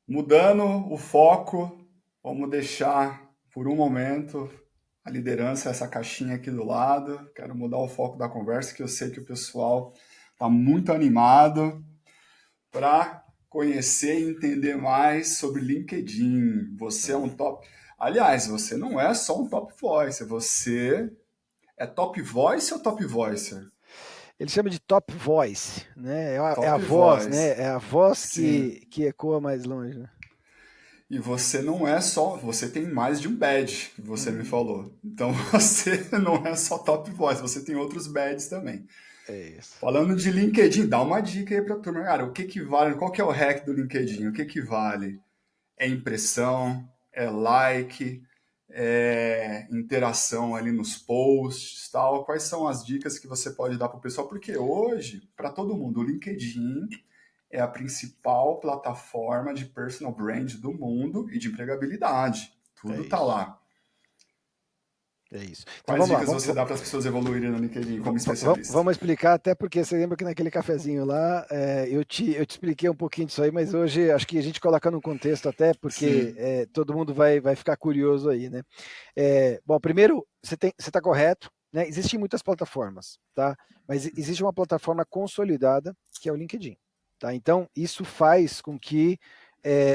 Mudando o foco, vamos deixar por um momento a liderança, essa caixinha aqui do lado. Quero mudar o foco da conversa, que eu sei que o pessoal está muito animado para conhecer e entender mais sobre LinkedIn. Você é um top. Aliás, você não é só um top voicer, você é top voice ou top voicer? Ele chama de top voice, né? É a Top voz, né? voice. É a voz Sim. que ecoa mais longe, né? E você não é só, você tem mais de um badge, que você me falou. Então você não é só top voice, você tem outros badges também. É isso. Falando de LinkedIn, dá uma dica aí pra turma. Cara, o que que vale? Qual que é o hack do LinkedIn? O que que vale? É impressão, é like, é interação ali nos posts, tal. Quais são as dicas que você pode dar para o pessoal? Porque hoje, para todo mundo, o LinkedIn é a principal plataforma de personal brand do mundo e de empregabilidade. É Tudo tá isso. lá. É isso. Então Quais vamos lá. dicas você dá para as pessoas evoluírem no LinkedIn como especialista? Vamos explicar, até porque você lembra que naquele cafezinho lá eu te expliquei um pouquinho disso aí, mas hoje acho que a gente coloca no contexto até porque Sim. todo mundo vai ficar curioso aí, né? Bom, primeiro, você está correto, né? Existem muitas plataformas, tá? Mas existe uma plataforma consolidada que é o LinkedIn, tá? Então, isso faz com que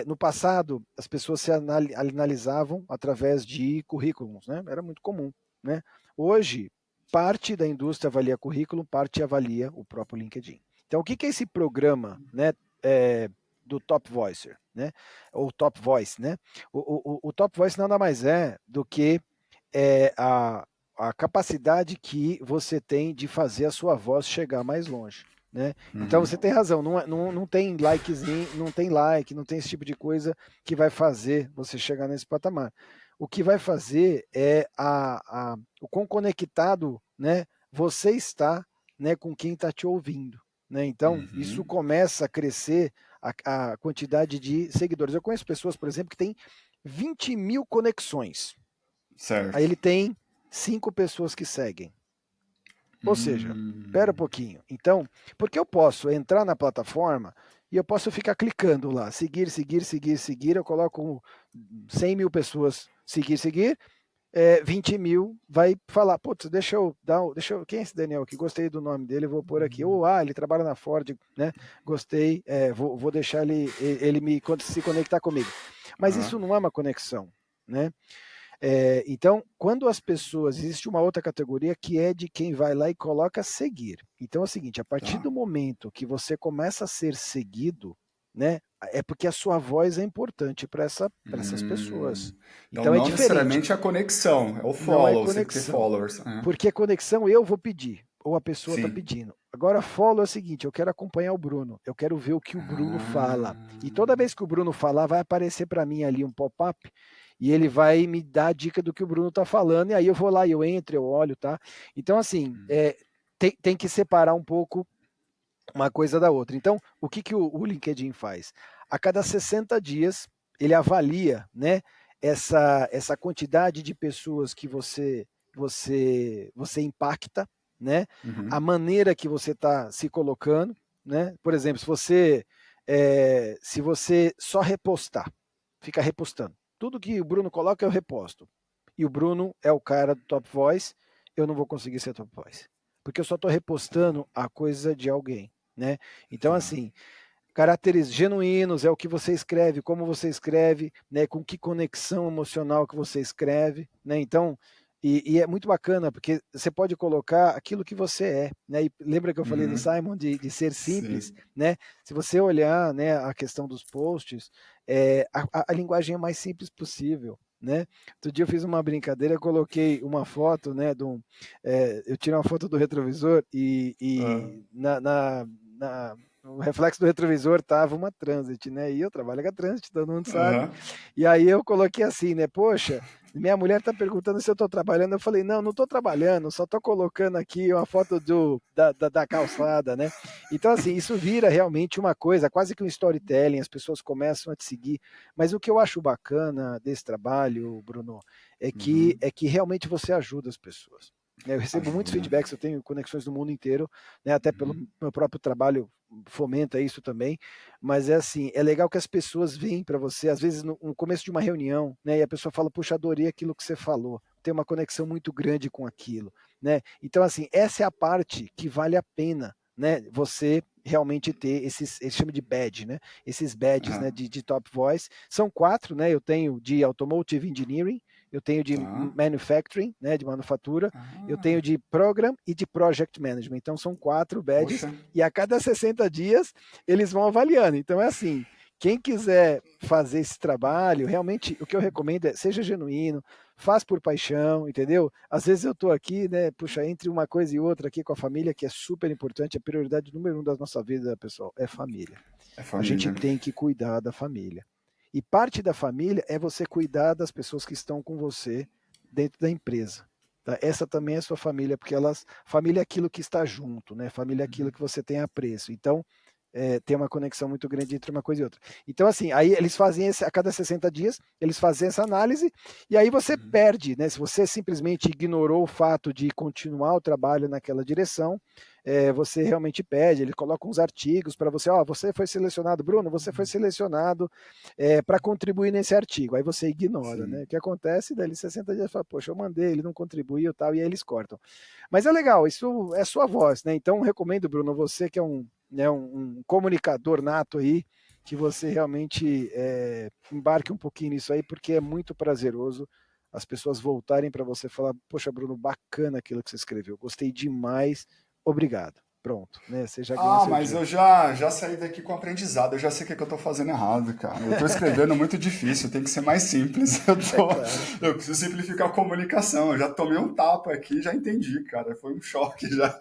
no passado as pessoas se analisavam através de currículos, né? Era muito comum, né? Hoje, parte da indústria avalia currículo, parte avalia o próprio LinkedIn. Então, o que é esse programa, né? Do Top Voicer, né? Ou Top Voice, né? O Top Voice nada mais é do que a capacidade que você tem de fazer a sua voz chegar mais longe. Né? Então você tem razão, não tem likezinho, não tem like, não tem esse tipo de coisa que vai fazer você chegar nesse patamar. O que vai fazer é o quão conectado, né, você está, né, com quem está te ouvindo. Né? Então, isso começa a crescer a quantidade de seguidores. Eu conheço pessoas, por exemplo, que têm 20 mil conexões. Aí Certo. ele tem 5 pessoas que seguem. Ou seja, espera um pouquinho. Então, porque eu posso entrar na plataforma e eu posso ficar clicando lá, seguir, seguir, seguir, seguir, eu coloco 100 mil pessoas seguir, 20 mil vai falar, putz, quem é esse Daniel aqui? Gostei do nome dele, vou pôr aqui. Ele trabalha na Ford, né? Gostei, vou deixar ele se conectar comigo. Mas isso não é uma conexão, né? Então, quando as pessoas, existe uma outra categoria que é de quem vai lá e coloca seguir. Então é o seguinte, a partir Tá. do momento que você começa a ser seguido, né, é porque a sua voz é importante para essas pessoas. Então, Então é não diferente, necessariamente a conexão, é o não é follow, você tem que ter conexão. followers. Porque conexão eu vou pedir, ou a pessoa está Sim. pedindo. Agora, follow é o seguinte, eu quero acompanhar o Bruno, eu quero ver o que o Bruno fala. E toda vez que o Bruno falar, vai aparecer para mim ali um pop-up, e ele vai me dar a dica do que o Bruno está falando, e aí eu vou lá, eu entro, eu olho, tá? Então, assim, tem que separar um pouco uma coisa da outra. Então, o que o LinkedIn faz? A cada 60 dias, ele avalia, né, essa quantidade de pessoas que você impacta, né, a maneira que você está se colocando, né? Por exemplo, se você só repostar, fica repostando. Tudo que o Bruno coloca, eu reposto. E o Bruno é o cara do Top Voice, eu não vou conseguir ser Top Voice. Porque eu só estou repostando a coisa de alguém. Né? Então, Tá. assim, caracteres genuínos é o que você escreve, como você escreve, né? Com que conexão emocional que você escreve. Né? Então, e é muito bacana, porque você pode colocar aquilo que você é. Né? E lembra que eu falei do Simon de ser simples? Sim. Né? Se você olhar, né, a questão dos posts, a linguagem é mais simples possível. Né? Outro dia eu fiz uma brincadeira, eu coloquei uma foto, né, eu tirei uma foto do retrovisor e no reflexo do retrovisor tava uma Transit, né? E eu trabalho com a Transit, todo mundo sabe. E aí eu coloquei assim, né? Poxa, Minha mulher está perguntando se eu estou trabalhando. Eu falei, não estou trabalhando, só estou colocando aqui uma foto da calçada, né? Então, assim, isso vira realmente uma coisa, quase que um storytelling, as pessoas começam a te seguir. Mas o que eu acho bacana desse trabalho, Bruno, Uhum. é que realmente você ajuda as pessoas. Eu recebo muitos Ajuda. feedbacks, eu tenho conexões do mundo inteiro, né? Até pelo Uhum. meu próprio trabalho fomenta isso também, mas é assim, é legal que as pessoas vêm para você, às vezes no começo de uma reunião, né, e a pessoa fala, puxa, adorei aquilo que você falou, tem uma conexão muito grande com aquilo, né? Então, assim, essa é a parte que vale a pena, né, você realmente ter esses, eles chamam de badge, né, esses badges, É. né, de top voice, são 4, né, eu tenho de Automotive Engineering, eu tenho de Tá. Manufacturing, né, de manufatura, eu tenho Ah, de Program e de Project Management, então são 4 badges, poxa. e a cada 60 dias eles vão avaliando. Então é assim, quem quiser fazer esse trabalho, realmente o que eu recomendo é seja genuíno, faz por paixão, entendeu? Às vezes eu estou aqui, né, puxa, entre uma coisa e outra aqui com a família, que é super importante, a prioridade número 1 da nossa vida, pessoal, é família. É A gente família. tem que cuidar da família. E parte da família é você cuidar das pessoas que estão com você dentro da empresa. Tá? Essa também é sua família, porque família é aquilo que está junto, né? Família é aquilo que você tem apreço. Então, tem uma conexão muito grande entre uma coisa e outra. Então, assim, aí eles fazem a cada 60 dias, eles fazem essa análise, e aí você Uhum. perde, né? Se você simplesmente ignorou o fato de continuar o trabalho naquela direção, você realmente perde. Ele coloca uns artigos para você, ó, você foi selecionado, Bruno, você foi selecionado para contribuir nesse artigo. Aí você ignora, né? O Sim. que acontece? Daí 60 dias fala, poxa, eu mandei, ele não contribuiu, tal, e aí eles cortam. Mas é legal, isso é sua voz, né? Então recomendo, Bruno, você que é um comunicador nato aí, que você realmente embarque um pouquinho nisso aí, porque é muito prazeroso as pessoas voltarem para você e falar, poxa, Bruno, bacana aquilo que você escreveu, gostei demais, obrigado. Pronto, né? Você já ganhou Ah, seu mas dia. eu já saí daqui com aprendizado. Eu já sei o que, é que eu tô fazendo errado, cara. Eu tô escrevendo muito difícil, tem que ser mais simples. É claro. Eu preciso simplificar a comunicação. Eu já tomei um tapa aqui, já entendi, cara. Foi um choque já.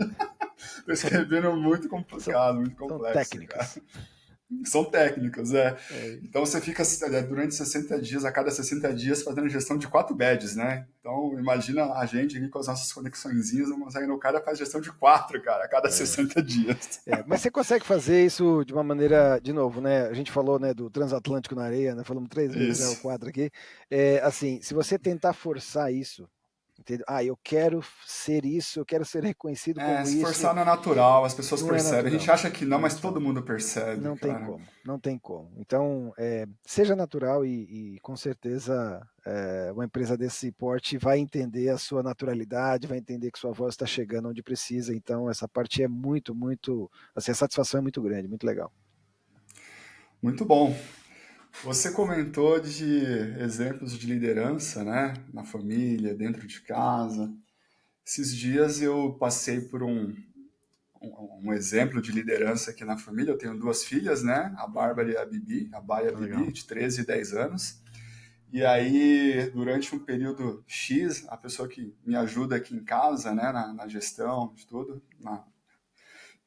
Tô escrevendo muito São, complicado, muito são complexo, cara. técnicas. São técnicos, é. É, Então você fica durante 60 dias, a cada 60 dias, fazendo gestão de 4 badges, né? Então imagina a gente aqui com as nossas conexõezinhas, não consegue, o cara faz gestão de 4, cara, a cada é. 60 dias. Mas você consegue fazer isso de uma maneira, de novo, né? A gente falou, né, do transatlântico na areia, né? Falamos 3 vezes já o Isso. 4 aqui. Assim, se você tentar forçar isso, entendeu? Eu quero ser isso, eu quero ser reconhecido É, como se isso, forçar não é natural, as pessoas não é percebem. A gente natural. acha que não, Não é mas todo natural. mundo percebe, Não tem cara. como, não tem como. Então, seja natural e com certeza uma empresa desse porte vai entender a sua naturalidade, vai entender que sua voz está chegando onde precisa. Então, essa parte é muito, muito, assim, a satisfação é muito grande, muito legal. Muito bom. Você comentou de exemplos de liderança, né? Na família, dentro de casa. Esses dias eu passei por um exemplo de liderança aqui na família. Eu tenho 2 filhas, né? A Bárbara Uhum, e a Bibi, a Baia e a legal. Bibi, de 13 e 10 anos. E aí, durante um período X, a pessoa que me ajuda aqui em casa, né, na gestão de tudo,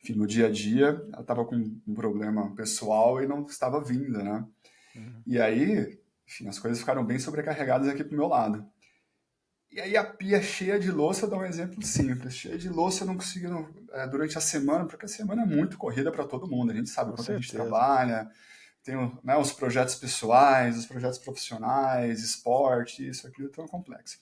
enfim, no dia a dia, ela estava com um problema pessoal e não estava vindo, né? Uhum. E aí, enfim, as coisas ficaram bem sobrecarregadas aqui pro meu lado. E aí a pia cheia de louça, eu dou um exemplo simples. Cheia de louça eu não consigo durante a semana, porque a semana é muito corrida para todo mundo. A gente sabe o Com quanto a gente certeza. trabalha, tem né, os projetos pessoais, os projetos profissionais, esporte, isso, aquilo, tão complexo.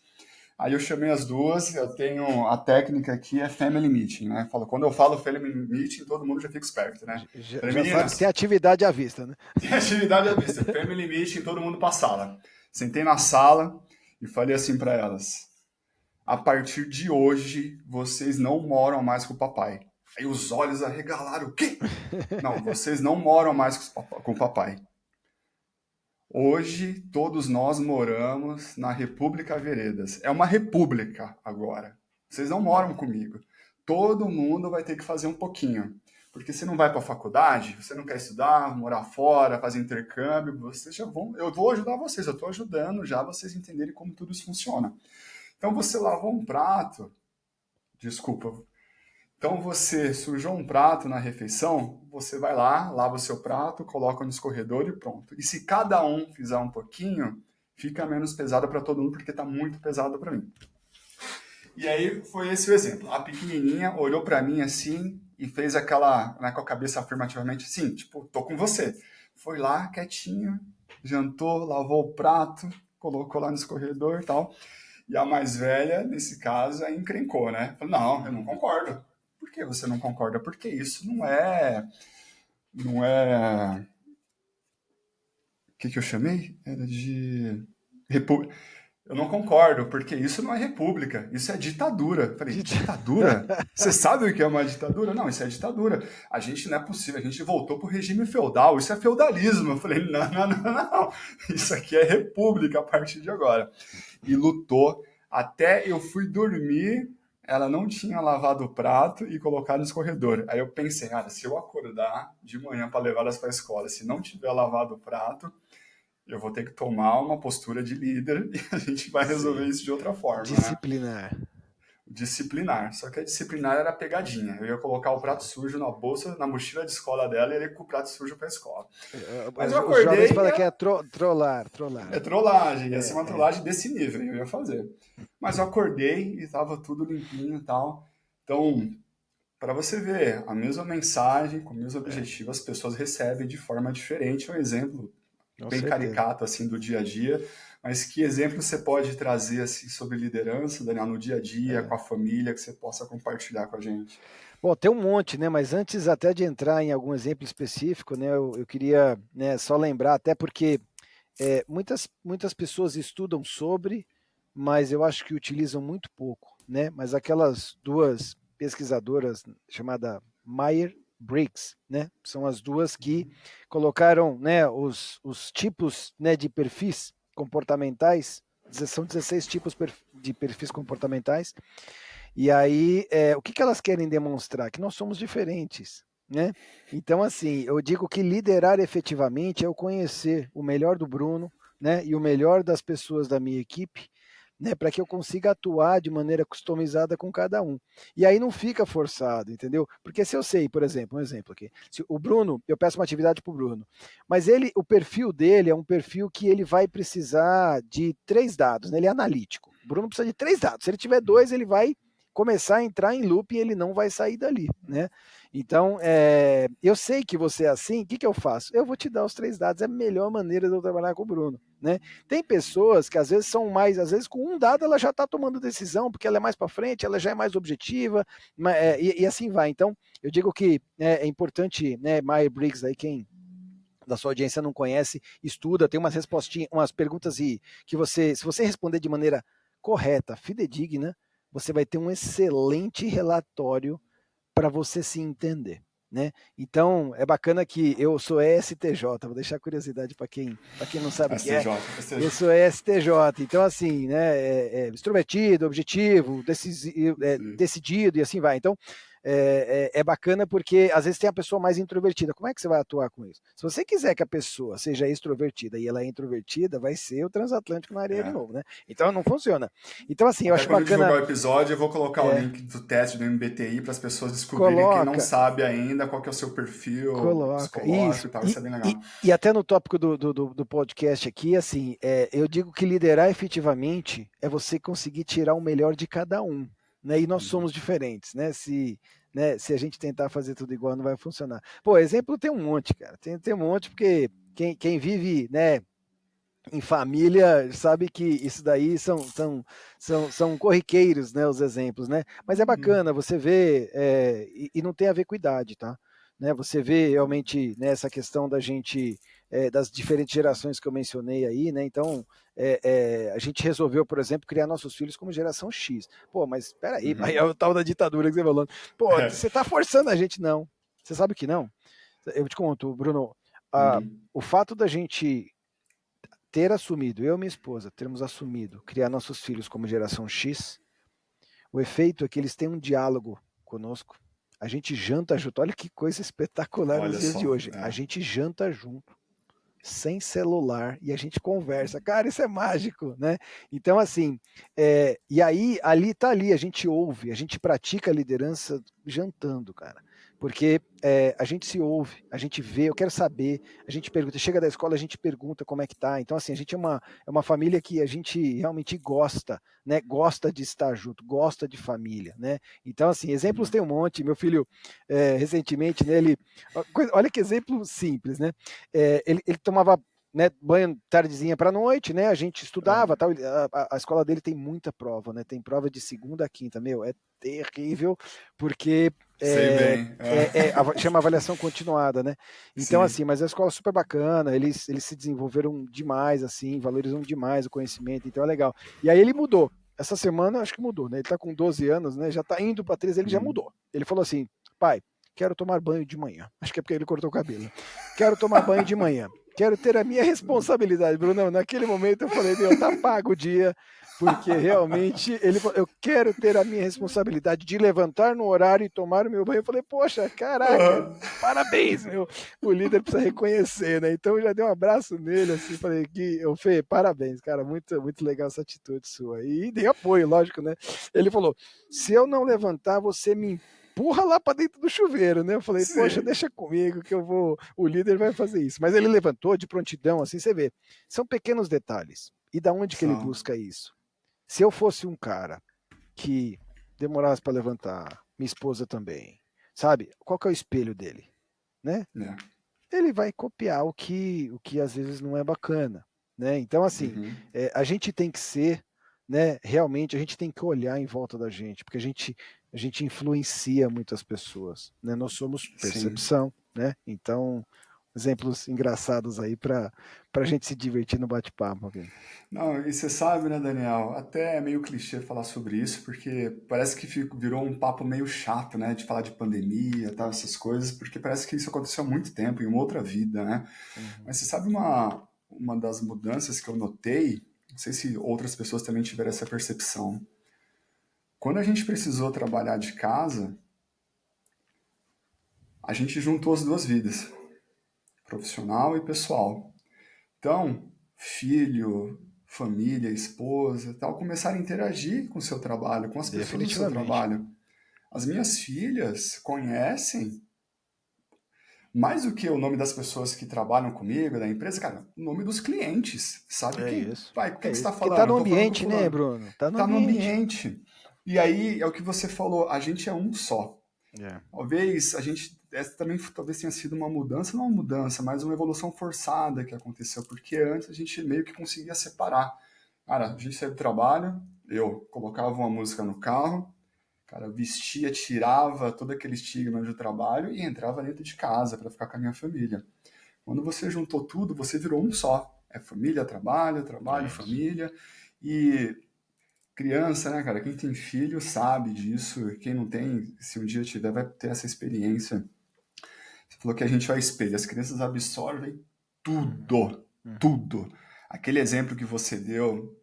Aí eu chamei as duas, eu tenho a técnica aqui, é family meeting, né? Quando eu falo family meeting, todo mundo já fica esperto, né? Já, Falei, já sabe que tem meninas, atividade à vista, né? tem atividade à vista, family meeting, todo mundo pra sala. Sentei na sala e falei assim para elas: a partir de hoje, vocês não moram mais com o papai. Aí os olhos arregalaram, o quê? Não, vocês não moram mais com o papai. Hoje, todos nós moramos na República Veredas. É uma república agora. Vocês não moram comigo. Todo mundo vai ter que fazer um pouquinho. Porque você não vai para a faculdade, você não quer estudar, morar fora, fazer intercâmbio, vocês já vão. Eu vou ajudar vocês, eu estou ajudando já vocês entenderem como tudo isso funciona. Então você lavou um prato, desculpa, então você sujou um prato na refeição, você vai lá, lava o seu prato, coloca no escorredor e pronto. E se cada um fizer um pouquinho, fica menos pesada para todo mundo, porque está muito pesado para mim. E aí foi esse o exemplo. A pequenininha olhou para mim assim e fez aquela, né, com a cabeça afirmativamente assim, tipo, tô com você. Foi lá, quietinha, jantou, lavou o prato, colocou lá no escorredor e tal. E a mais velha, nesse caso, aí encrencou, né? Falou, não, eu não concordo. Por que você não concorda? Porque isso não é. O que eu chamei? Era de. Eu não concordo, porque isso não é república, isso é ditadura. Eu falei, ditadura? Você sabe o que é uma ditadura? Não, isso é ditadura. A gente não é possível, a gente voltou para o regime feudal, isso é feudalismo. Eu falei, não, não, não, não. Isso aqui é república a partir de agora. E lutou até eu fui dormir, ela não tinha lavado o prato e colocado no escorredor. Aí eu pensei, cara, se eu acordar de manhã para levar elas para a escola, se não tiver lavado o prato, eu vou ter que tomar uma postura de líder e a gente vai resolver isso de outra forma, disciplinar. né? Disciplinar. Só que a disciplinar era pegadinha. Eu ia colocar o prato sujo na bolsa, na mochila de escola dela e ele ia com o prato sujo para a escola. Mas eu acordei... Os jovens falam que é trollar. É trollagem, ia ser uma trollagem desse nível, eu ia fazer. Mas eu acordei e estava tudo limpinho e tal. Então, para você ver, a mesma mensagem, com o mesmo objetivo, as pessoas recebem de forma diferente. É um exemplo bem caricato assim do dia a dia, mas que exemplo você pode trazer assim sobre liderança, Daniel, no dia a dia, com a família, que você possa compartilhar com a gente? Bom, tem um monte, né? Mas antes até de entrar em algum exemplo específico, né? Eu queria, né, só lembrar, até porque muitas pessoas estudam sobre, mas eu acho que utilizam muito pouco, né? Mas aquelas duas pesquisadoras chamadas Myers-Briggs, né? São as duas que colocaram, né, os tipos, né, de perfis comportamentais, são 16 tipos de perfis comportamentais, e aí o que elas querem demonstrar? Que nós somos diferentes, né? Então, assim, eu digo que liderar efetivamente é eu conhecer o melhor do Bruno, né, e o melhor das pessoas da minha equipe, né, para que eu consiga atuar de maneira customizada com cada um. E aí não fica forçado, entendeu? Porque se eu sei, por exemplo, um exemplo aqui, se o Bruno, eu peço uma atividade para o Bruno, mas o perfil dele é um perfil que ele vai precisar de 3 dados, né? Ele é analítico. O Bruno precisa de 3 dados. Se ele tiver 2, ele vai começar a entrar em loop e ele não vai sair dali, né? Então, eu sei que você é assim, o que eu faço? Eu vou te dar os 3 dados, é a melhor maneira de eu trabalhar com o Bruno, né? Tem pessoas que às vezes são mais, às vezes com um dado ela já está tomando decisão, porque ela é mais para frente, ela já é mais objetiva, e assim vai. Então, eu digo que é importante, né, Myers-Briggs, aí quem da sua audiência não conhece, estuda, tem umas respostinhas, umas perguntas e que você, se você responder de maneira correta, fidedigna, você vai ter um excelente relatório para você se entender, né? Então, é bacana que eu sou ESTJ, vou deixar curiosidade para quem não sabe o que é. Eu sou ESTJ, então assim, né, extrovertido, objetivo, decidido e assim vai. Então, é bacana porque às vezes tem a pessoa mais introvertida. Como é que você vai atuar com isso? Se você quiser que a pessoa seja extrovertida e ela é introvertida, vai ser o transatlântico na areia de novo, né? Então não funciona. Então assim, eu acho bacana. Quando divulgar o episódio, eu vou colocar o link do teste do MBTI para as pessoas descobrirem, quem não sabe ainda qual que é o seu perfil psicológico e tal, isso é bem legal. E até no tópico do podcast aqui, assim, eu digo que liderar efetivamente é você conseguir tirar o melhor de cada um, né? E nós somos diferentes, né? Se a gente tentar fazer tudo igual, não vai funcionar. Pô, exemplo tem um monte, cara. Tem um monte, porque quem vive, né, em família sabe que isso daí são corriqueiros, né, os exemplos, né? Mas é bacana você ver, e não tem a ver com idade, tá? Né, você vê realmente, né, essa questão da gente, das diferentes gerações que eu mencionei aí, né? Então, a gente resolveu, por exemplo, criar nossos filhos como geração X. Pô, mas espera aí, aí é o tal da ditadura que você falou. Pô, você está forçando a gente, não. Você sabe que não? Eu te conto, Bruno, o fato da gente ter assumido, eu e minha esposa, termos assumido criar nossos filhos como geração X, o efeito é que eles têm um diálogo conosco. A gente janta junto. Olha que coisa espetacular nos dias de hoje. A gente janta junto, sem celular, e a gente conversa. Cara, isso é mágico, né? Então, assim, e aí, ali, a gente ouve, a gente pratica a liderança jantando, cara. Porque a gente se ouve, a gente vê, eu quero saber, a gente pergunta, chega da escola, a gente pergunta como é que tá. Então, assim, a gente é uma família que a gente realmente gosta, né? Gosta de estar junto, gosta de família, né? Então, assim, exemplos tem um monte. Meu filho, recentemente, né, olha que exemplo simples, né? Ele tomava, né, banho tardezinha para noite, né? A gente estudava, tal. A escola dele tem muita prova, né? Tem prova de segunda a quinta, meu, é terrível, porque Sei bem. chama avaliação continuada, né? Então, Sim. assim, mas a escola é super bacana, eles se desenvolveram demais, assim, valorizam demais o conhecimento, então é legal. E aí ele mudou. Essa semana, acho que mudou, né? Ele tá com 12 anos, né? Já tá indo para 13, ele já mudou. Ele falou assim, pai, quero tomar banho de manhã. Acho que é porque ele cortou o cabelo. Quero tomar banho de manhã. Quero ter a minha responsabilidade, Bruno. Naquele momento eu falei, meu, tá pago o dia, porque realmente ele falou, eu quero ter a minha responsabilidade de levantar no horário e tomar o meu banho. Eu falei, poxa, caraca, parabéns, meu. O líder precisa reconhecer, né? Então eu já dei um abraço nele, assim, falei que Fê, parabéns, cara, muito, muito legal essa atitude sua. E dei apoio, lógico, né? Ele falou, se eu não levantar, você me empurra lá para dentro do chuveiro, né? Eu falei, poxa, Sim. deixa comigo que eu vou, o líder vai fazer isso. Mas ele levantou de prontidão, assim, você vê. São pequenos detalhes. E da onde que ele São. busca isso? Se eu fosse um cara que demorasse para levantar, minha esposa também, sabe? Qual que é o espelho dele, né? É. Ele vai copiar o que às vezes não é bacana, né? Então, assim, Uhum. a gente tem que ser, né? Realmente, a gente tem que olhar em volta da gente, porque a gente influencia muitas pessoas, né? Nós somos Sim. percepção, né? Então, exemplos engraçados aí para a gente se divertir no bate-papo aqui. Não, e você sabe, né, Daniel? Até é meio clichê falar sobre isso, porque parece que virou um papo meio chato, né, de falar de pandemia, tal, essas coisas, porque parece que isso aconteceu há muito tempo, em uma outra vida, né? Uhum. Mas você sabe uma das mudanças que eu notei, não sei se outras pessoas também tiveram essa percepção. Quando a gente precisou trabalhar de casa, a gente juntou as duas vidas, profissional e pessoal. Então, filho, família, esposa, tal, começaram a interagir com o seu trabalho, com as pessoas do seu Definitivamente. trabalho. As minhas filhas conhecem mais do que o nome das pessoas que trabalham comigo, da empresa, cara, o nome dos clientes. Sabe É quem? isso. Pai, com quem É que você isso. está Porque tá falando? no Eu tô falando com o ambiente, né, fulano. Bruno? Tá no Tá no ambiente. ambiente. E aí é o que você falou, a gente é um só. É. Talvez a gente essa também talvez tenha sido uma mudança, não uma mudança, mas uma evolução forçada que aconteceu, porque antes a gente meio que conseguia separar. Cara, a gente saía do trabalho, eu colocava uma música no carro, cara, vestia, tirava todo aquele estigma do trabalho e entrava dentro de casa para ficar com a minha família. Quando você juntou tudo, você virou um só. É família, trabalho, É trabalho, isso. família. E criança, né, cara? Quem tem filho sabe disso. Quem não tem, se um dia tiver, vai ter essa experiência. Você falou que a gente é o espelho. As crianças absorvem Uhum. tudo. Uhum. Tudo. Aquele exemplo que você deu,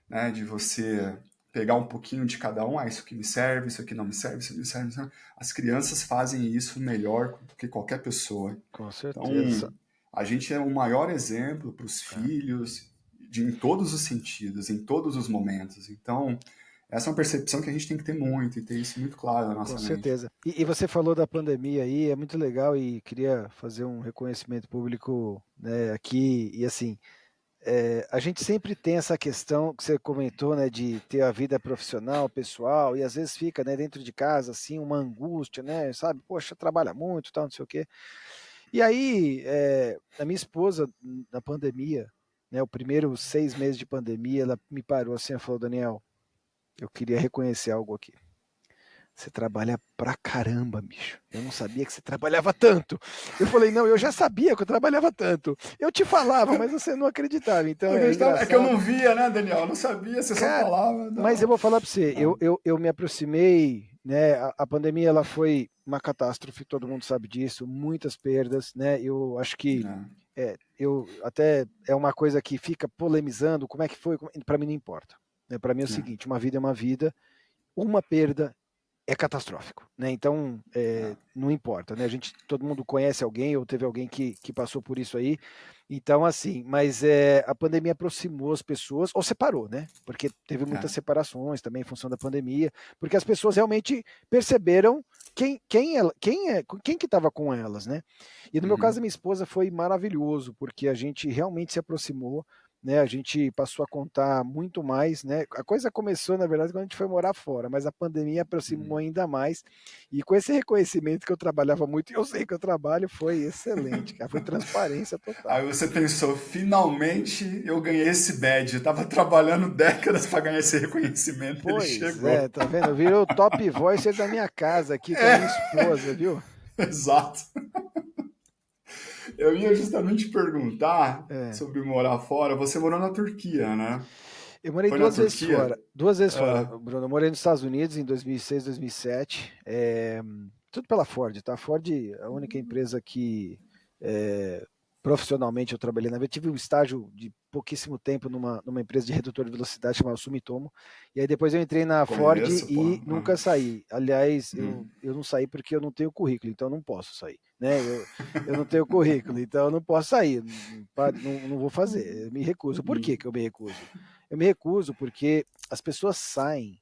né, de você pegar um pouquinho de cada um, isso aqui me serve, isso aqui não me serve, isso aqui me serve, isso não me serve. As crianças fazem isso melhor do que qualquer pessoa. Com Então, certeza. a gente é o maior exemplo para os É. filhos, em todos os sentidos, em todos os momentos. Então, essa é uma percepção que a gente tem que ter muito e ter isso muito claro na Com nossa mente. certeza. E você falou da pandemia aí, é muito legal e queria fazer um reconhecimento público, né, aqui. E assim, a gente sempre tem essa questão que você comentou, né, de ter a vida profissional, pessoal, e às vezes fica, né, dentro de casa, assim, uma angústia, né, sabe? Poxa, trabalha muito, tal, não sei o quê. E aí, a minha esposa, na pandemia, né, o primeiro 6 meses de pandemia, ela me parou assim e falou, Daniel, eu queria reconhecer algo aqui. Você trabalha pra caramba, bicho. Eu não sabia que você trabalhava tanto. Eu falei, não, eu já sabia que eu trabalhava tanto. Eu te falava, mas você não acreditava. Então é É que eu não engraçado. via, né, Daniel? Eu não sabia, você só Cara, falava. mas Não. eu vou falar pra você, Não. eu me aproximei, né? A pandemia ela foi uma catástrofe, todo mundo sabe disso, muitas perdas, né? Eu acho que Não. eu até é uma coisa que fica polemizando, como é que foi, para mim não importa. Né? Para mim é o Não. seguinte, uma vida é uma vida, uma perda é catastrófico, né? Então, É. não importa, né? Todo mundo conhece alguém ou teve alguém que passou por isso aí. Então, assim, mas a pandemia aproximou as pessoas, ou separou, né? Porque teve muitas É. separações também em função da pandemia, porque as pessoas realmente perceberam quem que estava com elas, né? E no meu caso, Uhum. minha esposa foi maravilhoso, porque a gente realmente se aproximou, né? A gente passou a contar muito mais, né? A coisa começou, na verdade, quando a gente foi morar fora, mas a pandemia aproximou Uhum. ainda mais. E com esse reconhecimento que eu trabalhava muito, e eu sei que eu trabalho, foi excelente, cara. Foi transparência Aí total. você pensou, finalmente eu ganhei esse badge. Eu tava trabalhando décadas para ganhar esse reconhecimento, ele Pois é, chegou. tá vendo? Virou o top voicer da minha casa aqui com a minha É, esposa, viu? exato. Eu ia justamente perguntar É. sobre morar fora. Você morou na Turquia, né? Eu morei Foi na duas vezes Turquia? fora. Duas vezes fora, Ah, Bruno. Eu morei nos Estados Unidos em 2006, 2007. Tudo pela Ford, tá? A Ford é a única empresa que é, profissionalmente eu trabalhei na vida. Tive um estágio de pouquíssimo tempo numa empresa de redutor de velocidade chamada Sumitomo. E aí depois eu entrei na Ford conheço, pô. e Ah, nunca saí. Aliás, eu, hum, eu não saí porque eu não tenho currículo, então eu não posso sair. Né? Eu não tenho currículo, então eu não posso sair. Não vou fazer. Eu me recuso. Por que hum, que eu me recuso? Eu me recuso porque as pessoas saem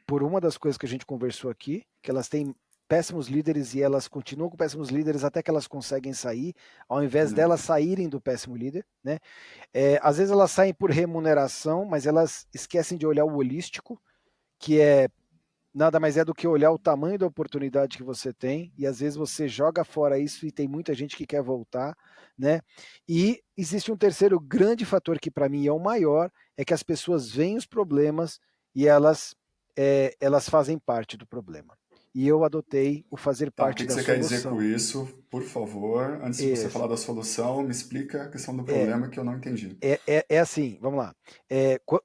por uma das coisas que a gente conversou aqui, que elas têm péssimos líderes e elas continuam com péssimos líderes até que elas conseguem sair, ao invés não. delas saírem do péssimo líder, né? Às vezes elas saem por remuneração, mas elas esquecem de olhar o holístico, que nada mais é do que olhar o tamanho da oportunidade que você tem, e às vezes você joga fora isso e tem muita gente que quer voltar, né? E existe um terceiro grande fator que para mim é o maior, é que as pessoas veem os problemas e elas fazem parte do problema. E eu adotei o fazer Tá, o parte que que da você quer dizer com solução. isso? Por favor, antes de você Esse, falar da solução, me explica a questão do é, problema que eu não entendi. é assim, vamos lá.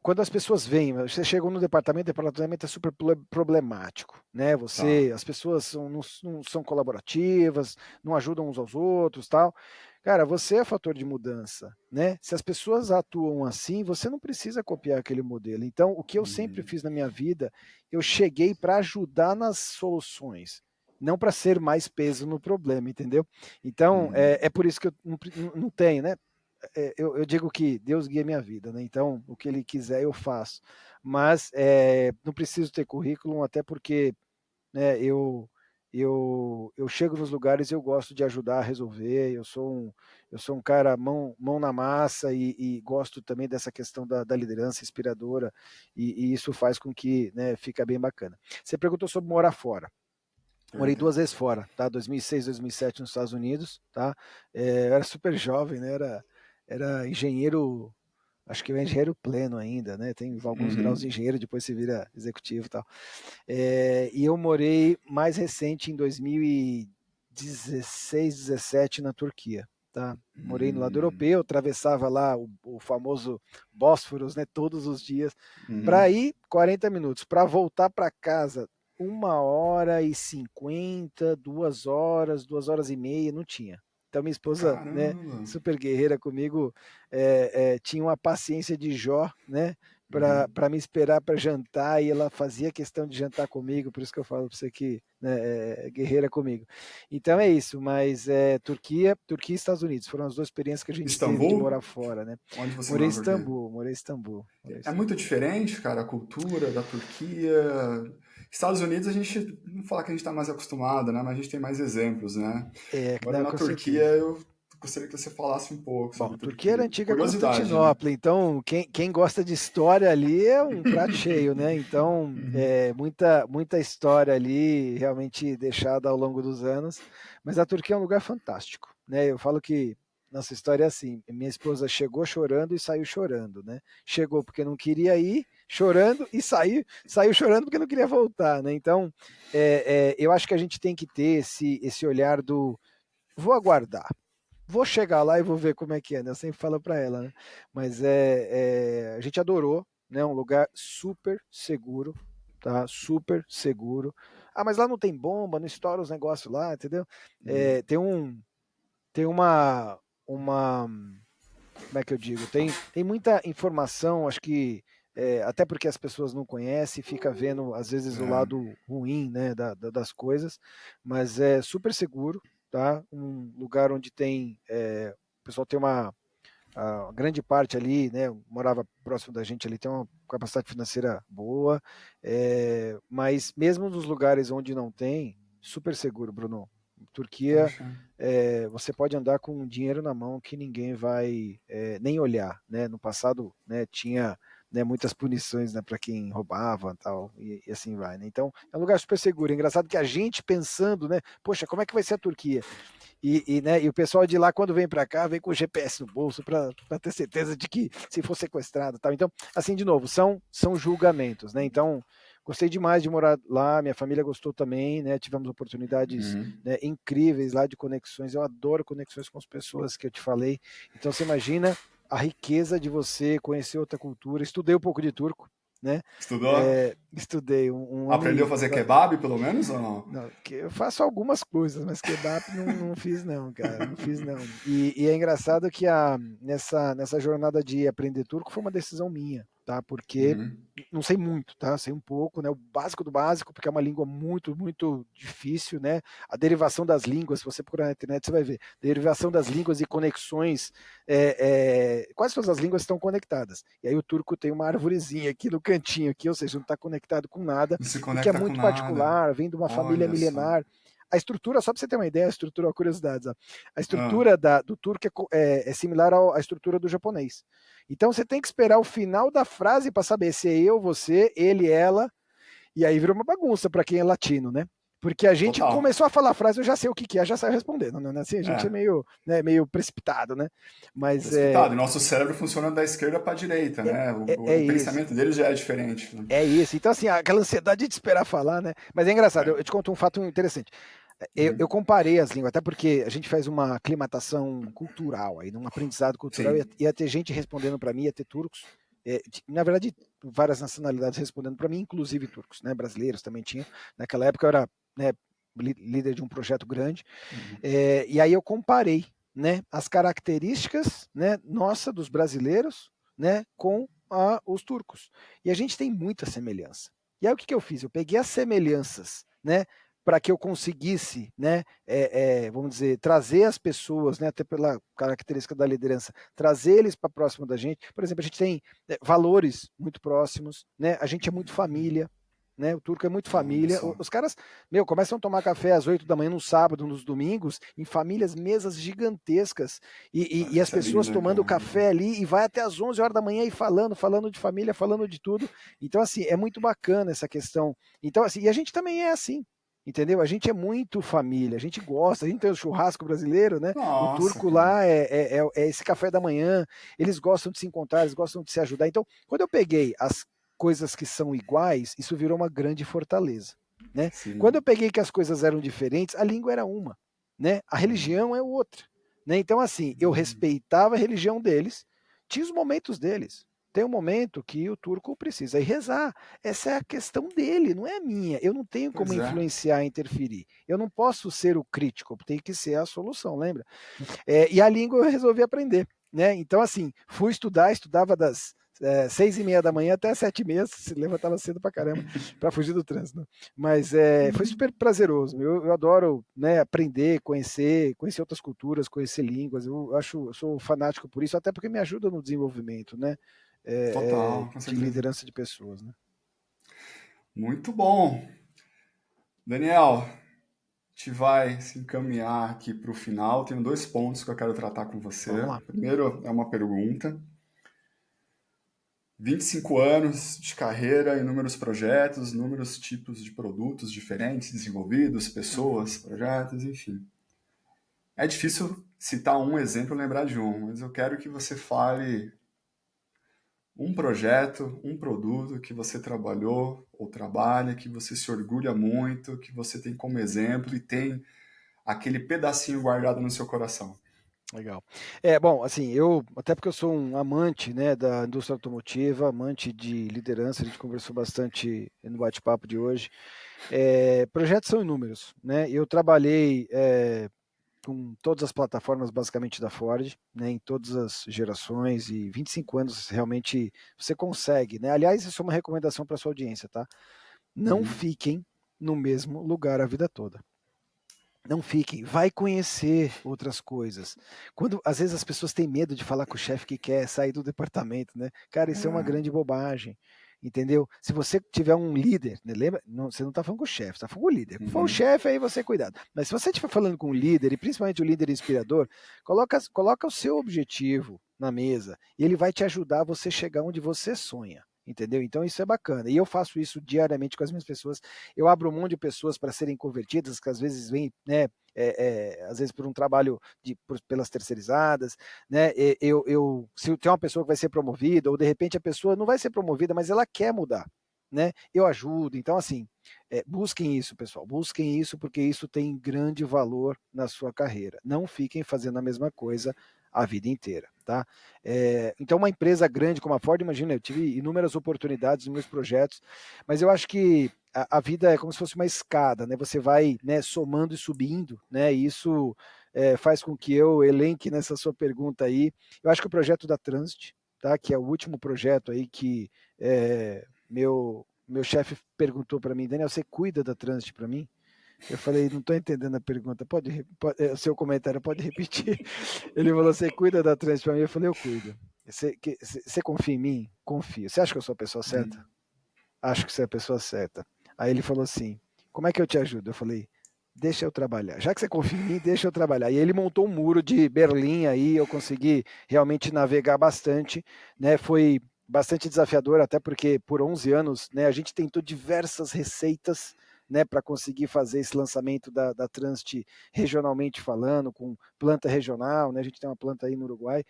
Quando as pessoas vêm, você chegou no departamento, o departamento é super problemático, né? Tá. As pessoas não são colaborativas, não ajudam uns aos outros, tal. Cara, você é fator de mudança, né? Se as pessoas atuam assim, você não precisa copiar aquele modelo. Então, o que eu sempre Uhum. fiz na minha vida, eu cheguei para ajudar nas soluções, não para ser mais peso no problema, entendeu? Então, Uhum. é por isso que eu não tenho, né? Eu digo que Deus guia minha vida, né? Então, o que Ele quiser eu faço. Mas não preciso ter currículo, até porque né, eu chego nos lugares e eu gosto de ajudar a resolver. Eu sou um cara mão na massa e gosto também dessa questão da liderança inspiradora, e isso faz com que né, fica bem bacana. Você perguntou sobre morar fora. Morei Perguntei. 2 vezes fora, tá? 2006, 2007 nos Estados Unidos, tá? Eu era super jovem, né? Era engenheiro, acho que eu era engenheiro pleno ainda, né? Tem alguns graus de Uhum. engenheiro, depois se vira executivo e tal. E eu morei mais recente em 2016, 17 na Turquia, tá? Morei no lado Uhum. europeu, atravessava lá o famoso Bósforos, né? Todos os dias. Para Uhum. ir, 40 minutos. Para voltar para casa, 1h50, 2 horas, 2 horas e meia, não tinha. Então minha esposa, né, Caramba. super guerreira comigo, tinha uma paciência de Jó, né, Uhum. para me esperar para jantar, e ela fazia questão de jantar comigo, por isso que eu falo para você que né, é guerreira comigo. Então é isso, mas Turquia e Estados Unidos foram as duas experiências que a gente teve de Istambul? morar fora, né? Onde você Morei em morou na Turquia? Istambul, morei em Istambul, morei em É muito Istambul. diferente, cara, a cultura da Turquia. Estados Unidos a gente não fala que a gente está mais acostumado, né? Mas a gente tem mais exemplos, né? Agora Não, na com Turquia certeza. eu gostaria que você falasse um pouco Bom, sobre a Turquia era a Turquia. antiga Curiosidade, né? Constantinopla, então quem gosta de história ali é um prato cheio, né? Então, Uhum. muita história ali realmente deixada ao longo dos anos. Mas a Turquia é um lugar fantástico, né? Eu falo que nossa história é assim: minha esposa chegou chorando e saiu chorando, né? Chegou porque não queria ir, chorando, e saiu chorando porque não queria voltar, né? Então, eu acho que a gente tem que ter esse olhar do vou aguardar. Vou chegar lá e vou ver como é que é, né? Eu sempre falo para ela, né? Mas a gente adorou, né? Um lugar super seguro, tá? Super seguro. Ah, mas lá não tem bomba, não estoura os negócios lá, entendeu? Uhum. Tem uma, como é que eu digo? Tem muita informação, acho que até porque as pessoas não conhecem, fica vendo às vezes o É. lado ruim, né, das coisas, mas é super seguro, tá? Um lugar onde tem, o pessoal tem uma a grande parte ali, né, morava próximo da gente ali, tem uma capacidade financeira boa, mas mesmo nos lugares onde não tem, super seguro, Bruno. Turquia, Poxa. você pode andar com dinheiro na mão que ninguém vai nem olhar, né? No passado, né, tinha, né, muitas punições, né, para quem roubava, tal, e assim vai, né? Então é um lugar super seguro. É engraçado que a gente pensando, né, poxa, como é que vai ser a Turquia? Né, e o pessoal de lá, quando vem para cá, vem com o GPS no bolso para ter certeza de que se for sequestrado. Tal. Então, assim, de novo, são julgamentos. Né? Então, gostei demais de morar lá, minha família gostou também, né? Tivemos oportunidades, Uhum. né, incríveis lá de conexões. Eu adoro conexões com as pessoas que eu te falei. Então, você imagina a riqueza de você conhecer outra cultura. Estudei um pouco de turco, né? Estudou? Estudei um ano Aprendeu a e fazer kebab, pelo menos, ou não? não, que eu faço algumas coisas, mas kebab não fiz não, cara, não fiz não. E é engraçado que nessa jornada de aprender turco foi uma decisão minha, tá? Porque Uhum. não sei muito, tá? Sei um pouco, né? O básico do básico, porque é uma língua muito, muito difícil, né? A derivação das línguas, se você procurar na internet, você vai ver. Derivação das línguas e conexões, quase todas as línguas estão conectadas. E aí o turco tem uma arvorezinha aqui no cantinho, aqui, ou seja, não está conectado com nada, Não se porque é conecta com muito nada. particular, vem de uma família Olha só. milenar. A estrutura, só para você ter uma ideia, a estrutura, uma curiosidade, ó. A Ah, estrutura do turco é similar à estrutura do japonês. Então você tem que esperar o final da frase para saber se é eu, você, ele, ela, e aí vira uma bagunça para quem é latino, né? Porque a gente total. começou a falar a frase, eu já sei o que é, já saiu respondendo, né? Assim, a gente é É, meio, né, meio precipitado, né? Mas precipitado. E nosso cérebro funciona da esquerda para a direita, né? é O isso. pensamento dele já é diferente. Né? É isso. Então, assim, aquela ansiedade de esperar falar, né? Mas é engraçado, É. eu te conto um fato interessante. Eu Uhum. comparei as línguas, até porque a gente faz uma aclimatação cultural, aí num aprendizado cultural, Sim. ia ter gente respondendo para mim, ia ter turcos, na verdade, várias nacionalidades respondendo para mim, inclusive turcos, né? Brasileiros também tinham. Naquela época eu era, né, líder de um projeto grande, Uhum. e aí eu comparei, né, as características, né, nossa dos brasileiros, né, com os turcos. E a gente tem muita semelhança. E aí o que eu fiz? Eu peguei as semelhanças, né, para que eu conseguisse, né, vamos dizer, trazer as pessoas, né, até pela característica da liderança, trazer eles para próximo da gente. Por exemplo, a gente tem valores muito próximos, né, a gente é muito família, né, o turco é muito Olha família. só. Os caras, começam a tomar café às 8 da manhã no sábado, nos domingos, em famílias, mesas gigantescas, e as Isso é pessoas lindo, né, tomando cara? café ali, e vai até às 11 horas da manhã e falando de família, falando de tudo. Então, assim, é muito bacana essa questão. Então, assim, e a gente também é assim. Entendeu? A gente é muito família, a gente gosta, a gente tem o churrasco brasileiro, né? O Nossa, turco cara. lá é esse café da manhã, eles gostam de se encontrar, eles gostam de se ajudar. Então, quando eu peguei as coisas que são iguais, isso virou uma grande fortaleza. Né? Quando eu Sim. peguei que as coisas eram diferentes, a língua era uma, né? A religião é outra. Né? Então, assim, eu respeitava a religião deles, tinha os momentos deles. Tem um momento que o turco precisa ir rezar. Essa é a questão dele, não é minha. Eu não tenho como Pois é. influenciar, interferir. Eu não posso ser o crítico, tem que ser a solução, lembra? E a língua eu resolvi aprender. Né? Então, assim, fui estudar, estudava das 6:30 da manhã até 7:30, se levantava cedo pra caramba, para fugir do trânsito. Né? Mas foi super prazeroso. Eu adoro, né, aprender, conhecer outras culturas, conhecer línguas. Eu sou fanático por isso, até porque me ajuda no desenvolvimento, né? Total, com De certeza. liderança de pessoas. Né? Muito bom. Daniel, a gente vai se encaminhar aqui para o final. Tenho dois pontos que eu quero tratar com Vamos você. lá. Primeiro é uma pergunta. 25 anos de carreira, inúmeros projetos, inúmeros tipos de produtos diferentes desenvolvidos, Uhum. pessoas, projetos, enfim. É difícil citar um exemplo e lembrar de um, mas eu quero que você fale um projeto, um produto que você trabalhou ou trabalha, que você se orgulha muito, que você tem como exemplo e tem aquele pedacinho guardado no seu coração. Legal. Bom, assim, até porque eu sou um amante, né, da indústria automotiva, amante de liderança, a gente conversou bastante no bate-papo de hoje. Projetos são inúmeros, né? Eu trabalhei com todas as plataformas basicamente da Ford, né, em todas as gerações, e 25 anos realmente você consegue, né? Aliás, isso é uma recomendação para sua audiência, tá? Não fiquem no mesmo lugar a vida toda. Não fiquem, vai conhecer outras coisas. Quando às vezes as pessoas têm medo de falar com o chefe que quer sair do departamento, né? Cara, isso é uma grande bobagem, entendeu? Se você tiver um líder, né? Lembra? Não, você não está falando com o chefe, você está falando com o líder. Se for o chefe, aí você cuidado. Mas se você estiver falando com o líder, e principalmente o líder inspirador, coloca o seu objetivo na mesa e ele vai te ajudar a você chegar onde você sonha. Entendeu? Então isso é bacana. E eu faço isso diariamente com as minhas pessoas. Eu abro mão de pessoas para serem convertidas, que às vezes vêm, né, às vezes por um trabalho pelas terceirizadas, né? Se tem uma pessoa que vai ser promovida, ou de repente a pessoa não vai ser promovida, mas ela quer mudar, né? Eu ajudo. Então, assim, busquem isso, pessoal. Busquem isso, porque isso tem grande valor na sua carreira. Não fiquem fazendo a mesma coisa a vida inteira, tá? Então, uma empresa grande como a Ford, imagina, eu tive inúmeras oportunidades nos meus projetos, mas eu acho que a vida é como se fosse uma escada, né? Você vai, né, somando e subindo, né? E isso faz com que eu elenque nessa sua pergunta aí. Eu acho que o projeto da Transit, tá? Que é o último projeto aí que meu chefe perguntou para mim, Daniel, você cuida da Transit para mim? Eu falei, não estou entendendo a pergunta, o seu comentário pode repetir? Ele falou, você cuida da Transit para mim? Eu falei, eu cuido. Você confia em mim? Confio. Você acha que eu sou a pessoa certa? Acho que você é a pessoa certa. Aí ele falou assim, como é que eu te ajudo? Eu falei, deixa eu trabalhar. Já que você confia em mim, deixa eu trabalhar. E ele montou um muro de Berlim aí, eu consegui realmente navegar bastante, né? Foi bastante desafiador, até porque por 11 anos, né, a gente tentou diversas receitas, né, para conseguir fazer esse lançamento da Transit regionalmente falando, com planta regional, né? A gente tem uma planta aí no Uruguai.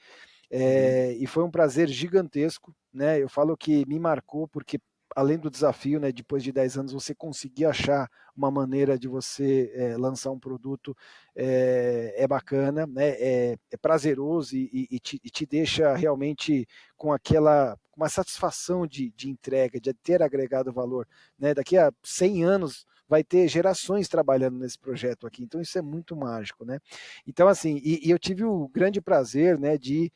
E foi um prazer gigantesco, né? Eu falo que me marcou porque além do desafio, né, depois de 10 anos você conseguir achar uma maneira de você lançar um produto bacana, né? É prazeroso e te deixa realmente com uma satisfação de entrega, de ter agregado valor, né? Daqui a 100 anos vai ter gerações trabalhando nesse projeto aqui, então isso é muito mágico, né? Então assim, e eu tive o grande prazer, né, de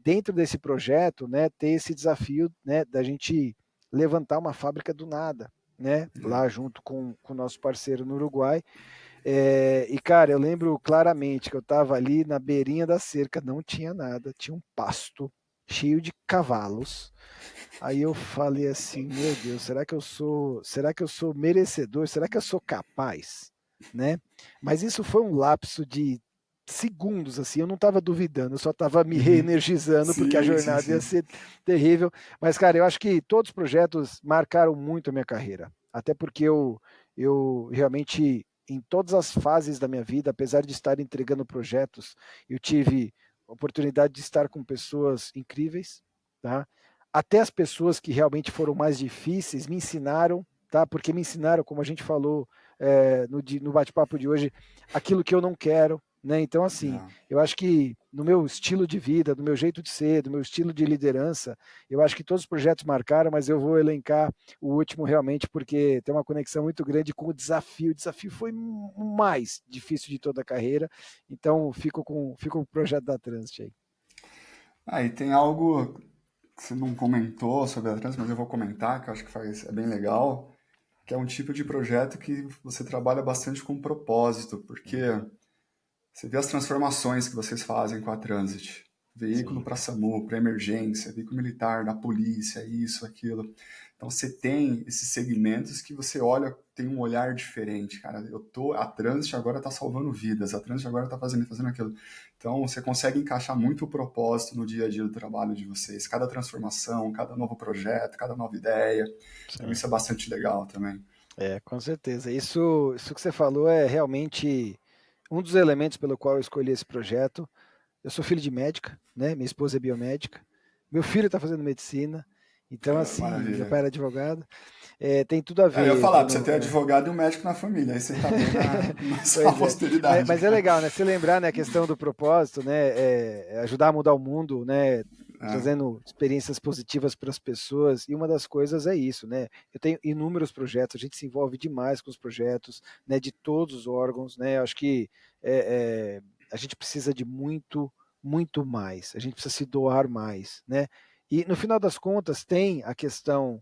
dentro desse projeto, né, ter esse desafio, né, da gente levantar uma fábrica do nada, né, lá junto com o nosso parceiro no Uruguai. E, cara, eu lembro claramente que eu estava ali na beirinha da cerca, não tinha nada, tinha um pasto cheio de cavalos. Aí eu falei assim, meu Deus, será que eu sou merecedor? Será que eu sou capaz? Né? Mas isso foi um lapso de segundos, assim, eu não estava duvidando, eu só estava me reenergizando, porque a jornada ia ser terrível. Mas, cara, eu acho que todos os projetos marcaram muito a minha carreira, até porque eu realmente, em todas as fases da minha vida, apesar de estar entregando projetos, eu tive a oportunidade de estar com pessoas incríveis, tá? Até as pessoas que realmente foram mais difíceis me ensinaram, tá? Porque me ensinaram, como a gente falou no bate-papo de hoje, aquilo que eu não quero, né? Então, assim, eu acho que no meu estilo de vida, do meu jeito de ser, do meu estilo de liderança, eu acho que todos os projetos marcaram, mas eu vou elencar o último realmente porque tem uma conexão muito grande com o desafio. O desafio foi o mais difícil de toda a carreira, então fico com o projeto da Transit aí. E tem algo que você não comentou sobre a Trans, mas eu vou comentar, que eu acho que é bem legal, que é um tipo de projeto que você trabalha bastante com propósito, porque você vê as transformações que vocês fazem com a Transit. Veículo para SAMU, para emergência, veículo militar, da polícia, isso, aquilo. Então você tem esses segmentos que você olha, tem um olhar diferente, cara. A Transit agora está salvando vidas, a Transit agora está fazendo aquilo. Então você consegue encaixar muito o propósito no dia a dia do trabalho de vocês. Cada transformação, cada novo projeto, cada nova ideia. Então isso é bastante legal também. Com certeza. Isso que você falou é realmente um dos elementos pelo qual eu escolhi esse projeto. Eu sou filho de médica, né? Minha esposa é biomédica. Meu filho está fazendo medicina. Então, assim, meu Maravilha. pai era advogado. Tem tudo a Eu ia ver, falar, pra você Bruno. ter advogado e um médico na família, aí você tá bem na sua Pois é. posteridade. Mas é legal, né? Se lembrar, né, a questão do propósito, né? Ajudar a mudar o mundo, né? trazendo experiências positivas para as pessoas, e uma das coisas é isso, né? Eu tenho inúmeros projetos, a gente se envolve demais com os projetos, né, de todos os órgãos, né? Eu acho que a gente precisa de muito, muito mais, a gente precisa se doar mais, né? E no final das contas tem a questão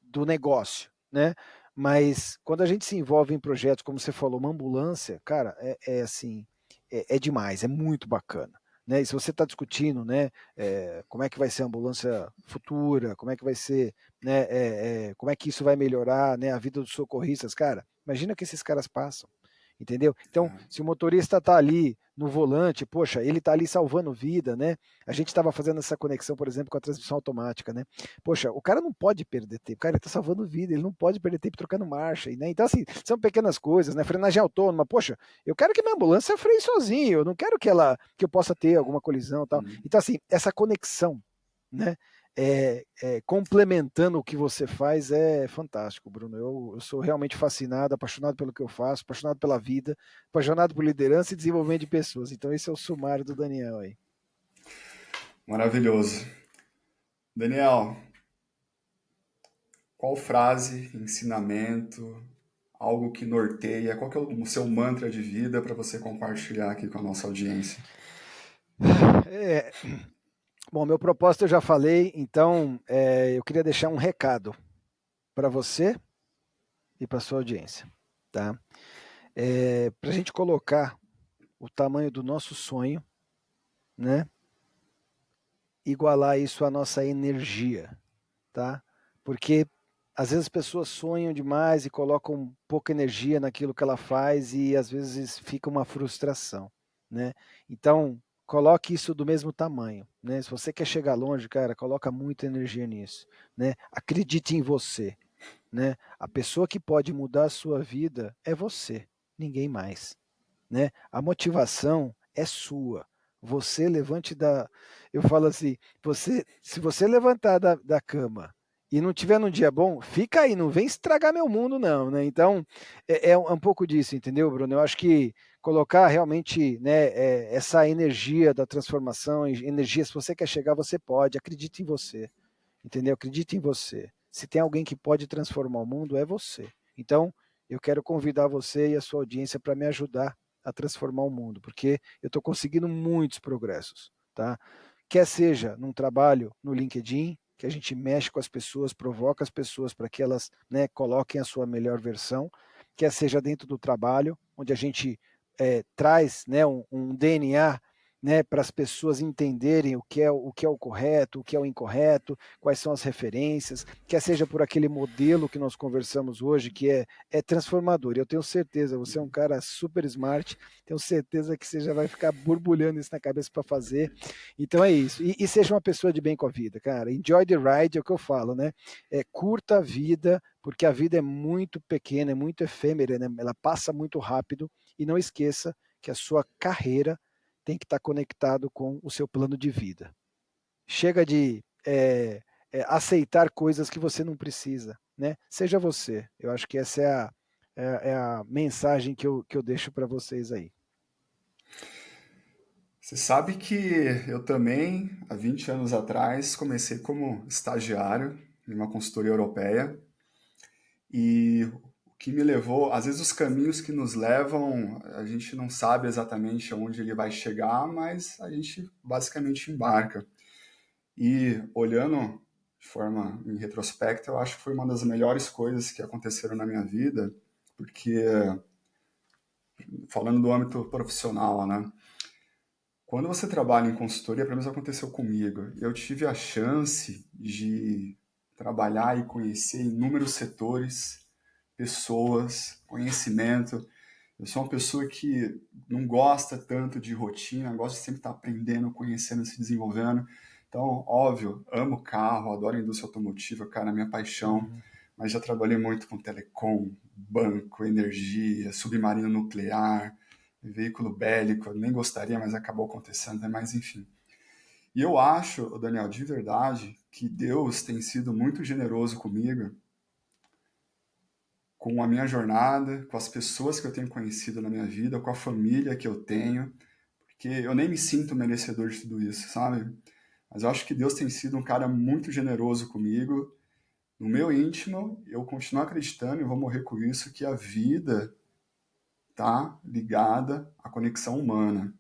do negócio, né? Mas quando a gente se envolve em projetos, como você falou, uma ambulância, cara, assim, é demais, é muito bacana. Né? E se você está discutindo, né, como é que vai ser a ambulância futura, como é que vai ser, né, como é que isso vai melhorar, né, a vida dos socorristas, cara, imagina que esses caras passam, entendeu? Então, se o motorista está ali no volante, poxa, ele está ali salvando vida, né? A gente estava fazendo essa conexão, por exemplo, com a transmissão automática, né? Poxa, o cara não pode perder tempo, o cara está salvando vida, ele não pode perder tempo trocando marcha, né? Então, assim, são pequenas coisas, né? Frenagem autônoma, poxa, eu quero que minha ambulância freie sozinho, eu não quero que eu possa ter alguma colisão e tal. Então, assim, essa conexão, né? Complementando o que você faz é fantástico, Bruno. Eu sou realmente fascinado, apaixonado pelo que eu faço, apaixonado pela vida, apaixonado por liderança e desenvolvimento de pessoas. Então, esse é o sumário do Daniel aí. Maravilhoso. Daniel, qual frase, ensinamento, algo que norteia, qual que é o seu mantra de vida para você compartilhar aqui com a nossa audiência? Bom, meu propósito eu já falei, então eu queria deixar um recado para você e para sua audiência, tá? Para a gente colocar o tamanho do nosso sonho, né? Igualar isso à nossa energia, tá? Porque às vezes as pessoas sonham demais e colocam pouca energia naquilo que ela faz e às vezes fica uma frustração, né? Então, coloque isso do mesmo tamanho, né? Se você quer chegar longe, cara, coloca muita energia nisso, né? Acredite em você, né? A pessoa que pode mudar a sua vida é você, ninguém mais, né? A motivação é sua. Você levante da. Eu falo assim: se você levantar da cama e não tiver num dia bom, fica aí, não vem estragar meu mundo, não, né? Então, um pouco disso, entendeu, Bruno? Eu acho que colocar realmente, né, essa energia da transformação, energia, se você quer chegar, você pode, acredite em você, entendeu? Acredite em você. Se tem alguém que pode transformar o mundo, é você. Então, eu quero convidar você e a sua audiência para me ajudar a transformar o mundo, porque eu estou conseguindo muitos progressos, tá? Quer seja num trabalho no LinkedIn, que a gente mexe com as pessoas, provoca as pessoas para que elas, né, coloquem a sua melhor versão, quer seja dentro do trabalho, onde a gente traz, né, um DNA, né, para as pessoas entenderem o que é o correto, o que é o incorreto, quais são as referências, quer seja por aquele modelo que nós conversamos hoje, que é transformador. Eu tenho certeza, você é um cara super smart, tenho certeza que você já vai ficar borbulhando isso na cabeça para fazer. Então é isso. E seja uma pessoa de bem com a vida, cara. Enjoy the ride é o que eu falo, né? Curta a vida, porque a vida é muito pequena, é muito efêmera, né? Ela passa muito rápido. E não esqueça que a sua carreira tem que estar conectado com o seu plano de vida. Chega de aceitar coisas que você não precisa, né? Seja você. Eu acho que essa é a mensagem que eu deixo para vocês aí. Você sabe que eu também, há 20 anos atrás, comecei como estagiário em uma consultoria europeia e o que me levou, às vezes os caminhos que nos levam, a gente não sabe exatamente aonde ele vai chegar, mas a gente basicamente embarca. E olhando de forma em retrospecto, eu acho que foi uma das melhores coisas que aconteceram na minha vida, porque falando do âmbito profissional, né? Quando você trabalha em consultoria, pelo menos aconteceu comigo, eu tive a chance de trabalhar e conhecer inúmeros setores, pessoas, conhecimento. Eu sou uma pessoa que não gosta tanto de rotina, gosta de sempre estar aprendendo, conhecendo, se desenvolvendo. Então, óbvio, amo carro, adoro a indústria automotiva, cara, é minha paixão, mas já trabalhei muito com telecom, banco, energia, submarino nuclear, veículo bélico, eu nem gostaria, mas acabou acontecendo, né? Mas enfim. E eu acho, Daniel, de verdade, que Deus tem sido muito generoso comigo, com a minha jornada, com as pessoas que eu tenho conhecido na minha vida, com a família que eu tenho, porque eu nem me sinto merecedor de tudo isso, sabe? mas eu acho que Deus tem sido um cara muito generoso comigo. No meu íntimo, eu continuo acreditando, e vou morrer com isso, que a vida está ligada à conexão humana.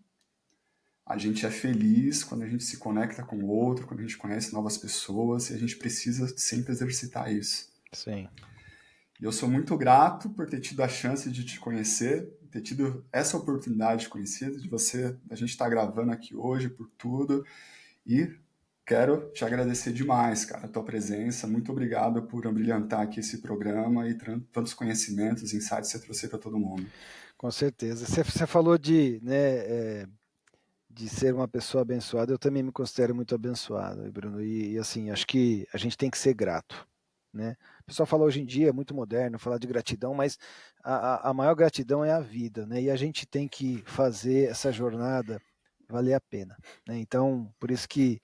A gente é feliz quando a gente se conecta com o outro, quando a gente conhece novas pessoas, e a gente precisa sempre exercitar isso. Sim. E eu sou muito grato por ter tido a chance de te conhecer, ter tido essa oportunidade de conhecer, de você, a gente estar gravando aqui hoje, por tudo. E quero te agradecer demais, cara, a tua presença. Muito obrigado por abrilhantar aqui esse programa e tantos conhecimentos, insights que você trouxe para todo mundo. Com certeza. Você falou de ser uma pessoa abençoada. Eu também me considero muito abençoado, Bruno. E assim, acho que a gente tem que ser grato, né? O pessoal fala hoje em dia, é muito moderno, falar de gratidão, mas a maior gratidão é a vida, né? E a gente tem que fazer essa jornada valer a pena, né? Então, por isso que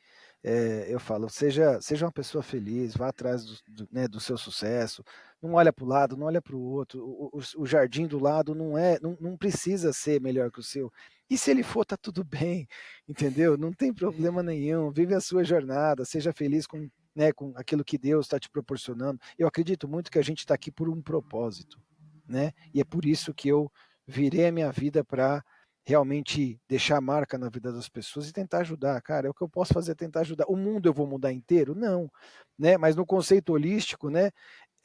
eu falo, seja uma pessoa feliz, vá atrás né, do seu sucesso, não olha para o lado, não olha para o outro, o jardim do lado não precisa ser melhor que o seu. E se ele for, tá tudo bem, entendeu? Não tem problema nenhum, vive a sua jornada, seja feliz com, né, com aquilo que Deus está te proporcionando. Eu acredito muito que a gente está aqui por um propósito, né? E é por isso que eu virei a minha vida para realmente deixar marca na vida das pessoas e tentar ajudar. Cara, é o que eu posso fazer, é tentar ajudar. O mundo eu vou mudar inteiro? Não, né? Mas no conceito holístico, né,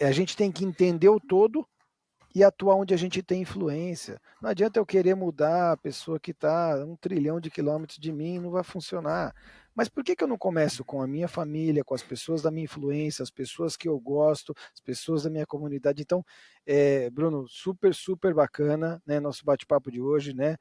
a gente tem que entender o todo e atuar onde a gente tem influência. Não adianta eu querer mudar a pessoa que está a 1 trilhão de quilômetros de mim, não vai funcionar. Mas por que eu não começo com a minha família, com as pessoas da minha influência, as pessoas que eu gosto, as pessoas da minha comunidade? Então, Bruno, super, super bacana, né, nosso bate-papo de hoje, né?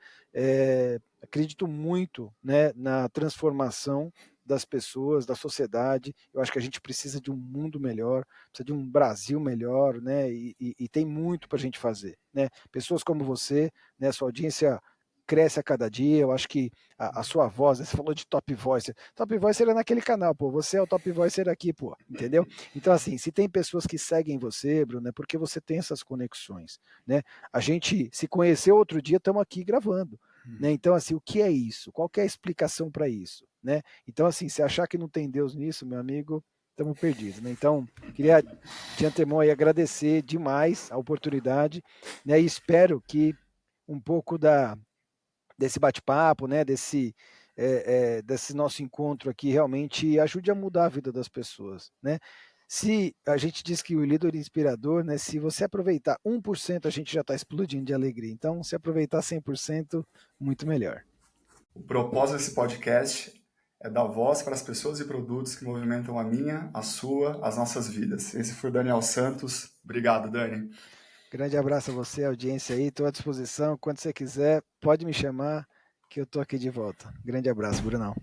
Acredito muito, né, na transformação das pessoas, da sociedade. Eu acho que a gente precisa de um mundo melhor, precisa de um Brasil melhor, né? E tem muito para a gente fazer, né? Pessoas como você, né? Sua audiência cresce a cada dia. Eu acho que a sua voz, né? Você falou de Top Voice. Top Voice era naquele canal, pô. Você é o Top Voice aqui, pô. Entendeu? Então, assim, se tem pessoas que seguem você, Bruno, é porque você tem essas conexões, né? A gente se conheceu outro dia, estamos aqui gravando. Né? Então, assim, o que é isso? Qual que é a explicação para isso? Né? Então, assim, se achar que não tem Deus nisso, meu amigo, estamos perdidos. Né? Então, queria de antemão aí agradecer demais a oportunidade, né? E espero que um pouco desse bate-papo, né? Desse nosso encontro aqui realmente ajude a mudar a vida das pessoas, né? Se a gente diz que o líder é inspirador, né? Se você aproveitar 1%, a gente já está explodindo de alegria. Então, se aproveitar 100%, muito melhor. O propósito desse podcast é dar voz para as pessoas e produtos que movimentam a minha, a sua, as nossas vidas. Esse foi o Daniel Santos. Obrigado, Dani. Grande abraço a você, audiência aí. Estou à disposição. Quando você quiser, pode me chamar que eu estou aqui de volta. Grande abraço, Brunão.